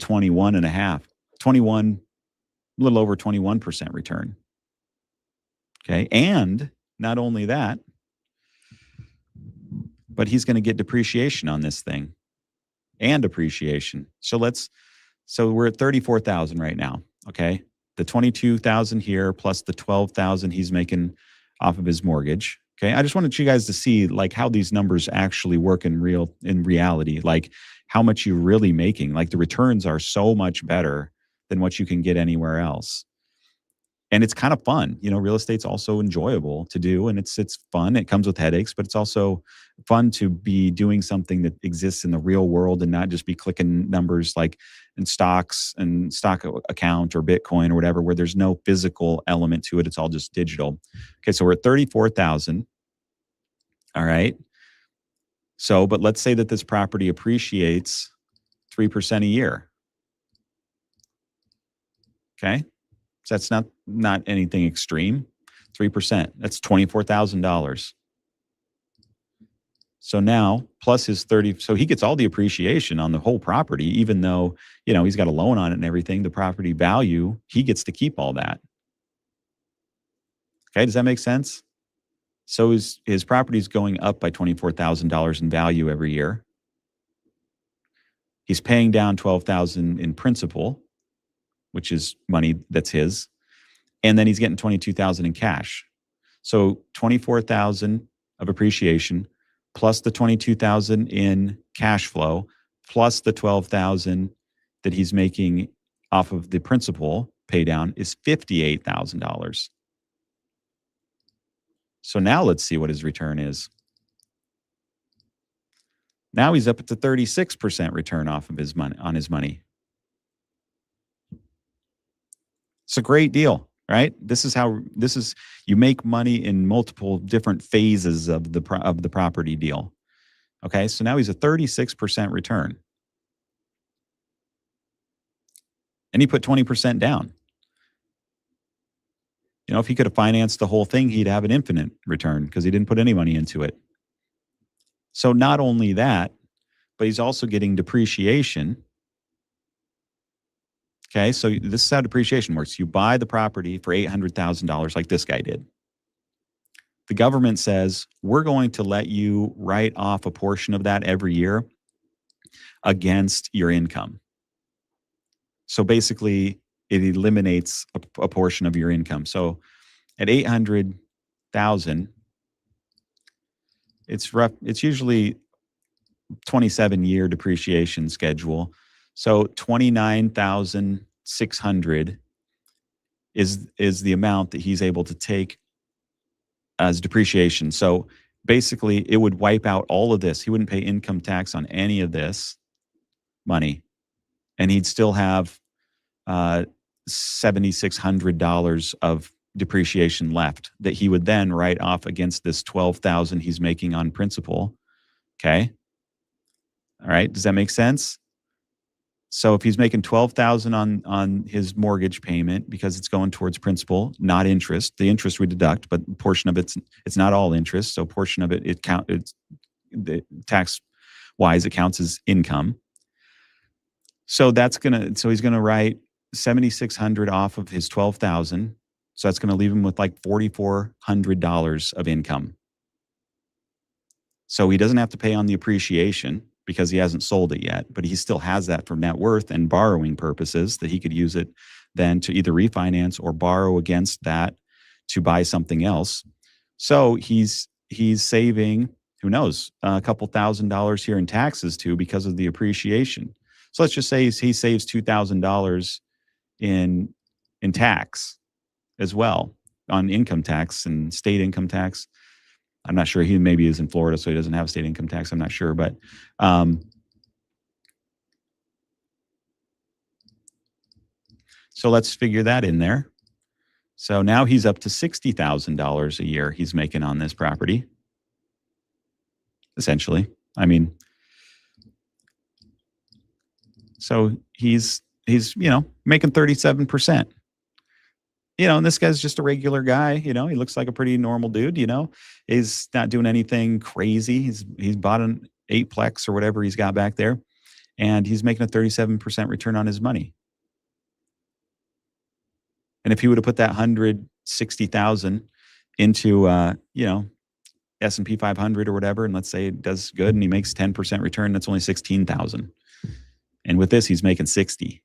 little over 21% return. Okay. And not only that, but he's going to get depreciation on this thing and appreciation. So we're at 34,000 right now. Okay. The 22,000 here plus the 12,000 he's making off of his mortgage. Okay, I just wanted you guys to see like how these numbers actually work in reality, like how much you're really making. Like the returns are so much better than what you can get anywhere else. And it's kind of fun. Real estate's also enjoyable to do, and it's fun. It comes with headaches, but it's also fun to be doing something that exists in the real world and not just be clicking numbers like in stocks and stock account or Bitcoin or whatever, where there's no physical element to it. It's all just digital. Okay, so we're at 34,000. All right. So, but let's say that this property appreciates 3% a year. Okay. So that's not anything extreme. 3%. That's $24,000. So now plus his 30, so he gets all the appreciation on the whole property, even though, he's got a loan on it and everything, the property value, he gets to keep all that. Okay. Does that make sense? So his property is going up by $24,000 in value every year. He's paying down $12,000 in principal, which is money that's his, and then he's getting $22,000 in cash. So $24,000 of appreciation plus the $22,000 in cash flow plus the $12,000 that he's making off of the principal pay down is $58,000. So now let's see what his return is. Now he's up to 36% return off of his money. It's a great deal, right? This is you make money in multiple different phases of the property deal. Okay, so now he's a 36% return. And he put 20% down. If he could have financed the whole thing, he'd have an infinite return because he didn't put any money into it. So not only that, but he's also getting depreciation. Okay, so this is how depreciation works. You buy the property for $800,000 like this guy did. The government says, we're going to let you write off a portion of that every year against your income. So basically, it eliminates a portion of your income. So at 800,000, it's usually 27-year depreciation schedule. So 29,600 is the amount that he's able to take as depreciation. So basically it would wipe out all of this. He wouldn't pay income tax on any of this money, and he'd still have $7,600 of depreciation left that he would then write off against this 12,000 he's making on principal. Okay. All right. Does that make sense? So if he's making 12,000 on his mortgage payment because it's going towards principal, not interest, the interest we deduct, but a portion of it's not all interest. So a portion of it's tax wise, it counts as income. So he's going to write 7,600 off of his 12,000. So that's going to leave him with like $4,400 of income. So he doesn't have to pay on the appreciation because he hasn't sold it yet, but he still has that for net worth and borrowing purposes that he could use it then to either refinance or borrow against that to buy something else. So he's saving, who knows, a couple $1,000s here in taxes too because of the appreciation. So let's just say he saves $2,000 in tax as well, on income tax and state income tax. I'm not sure. He maybe is in Florida, so he doesn't have state income tax. I'm not sure, but so let's figure that in there. So now he's up to $60,000 a year he's making on this property, essentially. I mean, so he's making 37%. And this guy's just a regular guy. He looks like a pretty normal dude. He's not doing anything crazy. He's bought an 8-plex or whatever he's got back there, and he's making a 37% return on his money. And if he would have put that 160,000 into S&P 500 or whatever, and let's say it does good and he makes 10% return, that's only 16,000. And with this, he's making 60.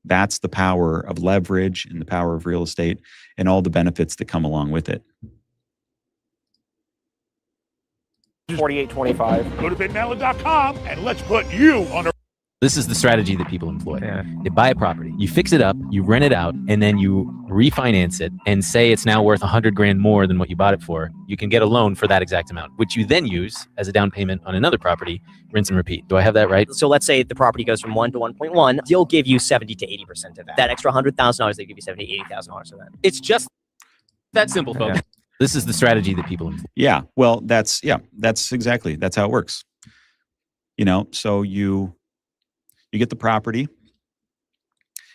That's the power of leverage and the power of real estate and all the benefits that come along with it. 48.25. Go to BitMallet.com and let's put you on a. This is the strategy that people employ. They buy a property, you fix it up, you rent it out, and then you refinance it and say it's now worth $100,000 more than what you bought it for. You can get a loan for that exact amount, which you then use as a down payment on another property, rinse and repeat. Do I have that right? So let's say the property goes from 1 to 1.1, they'll give you 70 to 80% of that. That extra $100,000, they give you $70,000 to $80,000 of that. It's just that simple, folks. This is the strategy that people employ. Yeah. Well, that's how it works. So you get the property,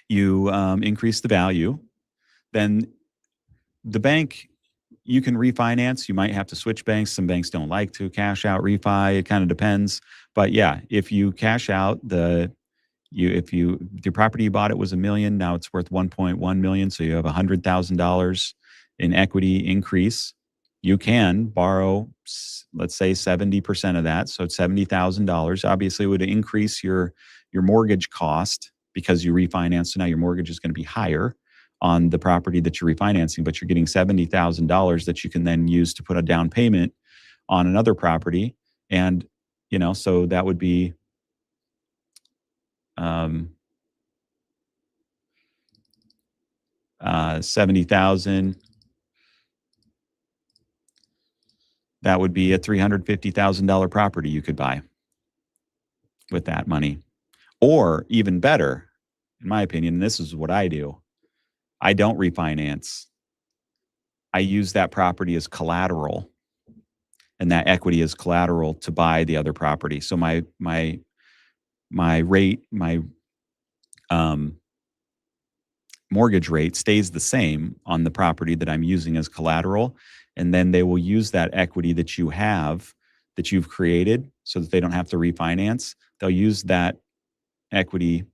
you increase the value, then the bank, you can refinance. You might have to switch banks. Some banks don't like to cash out refi. It kind of depends. But yeah, if you cash out if your property you bought, it was $1 million, now it's worth 1.1 million. So you have $100,000 in equity increase. You can borrow, let's say 70% of that. So it's $70,000. Obviously it would increase your mortgage cost because you refinance. So now your mortgage is going to be higher on the property that you're refinancing, but you're getting $70,000 that you can then use to put a down payment on another property. And, so that would be, 70,000. That would be a $350,000 property you could buy with that money. Or even better, in my opinion, and this is what I do, I don't refinance. I use that property as collateral, and that equity as collateral to buy the other property. So my mortgage rate stays the same on the property that I'm using as collateral, and then they will use that equity that you've created so that they don't have to refinance. They'll use that equity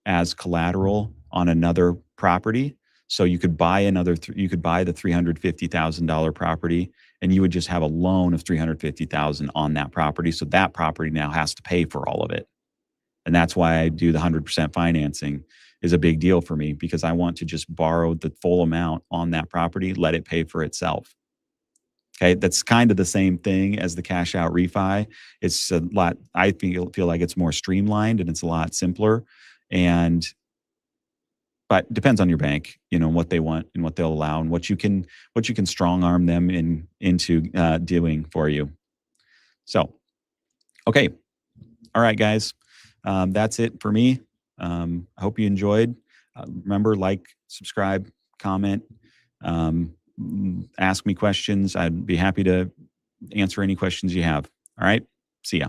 as collateral on another property. So you could buy the $350,000 property, and you would just have a loan of $350,000 on that property. So that property now has to pay for all of it. And that's why I do the 100% financing, is a big deal for me because I want to just borrow the full amount on that property, let it pay for itself. Okay, that's kind of the same thing as the cash out refi. It's a lot, I feel like it's more streamlined and it's a lot simpler. But it depends on your bank, what they want and what they'll allow and what you can strong arm them into doing for you. So, okay. All right, guys. That's it for me. I hope you enjoyed. Remember, like, subscribe, comment, ask me questions. I'd be happy to answer any questions you have. All right. See ya.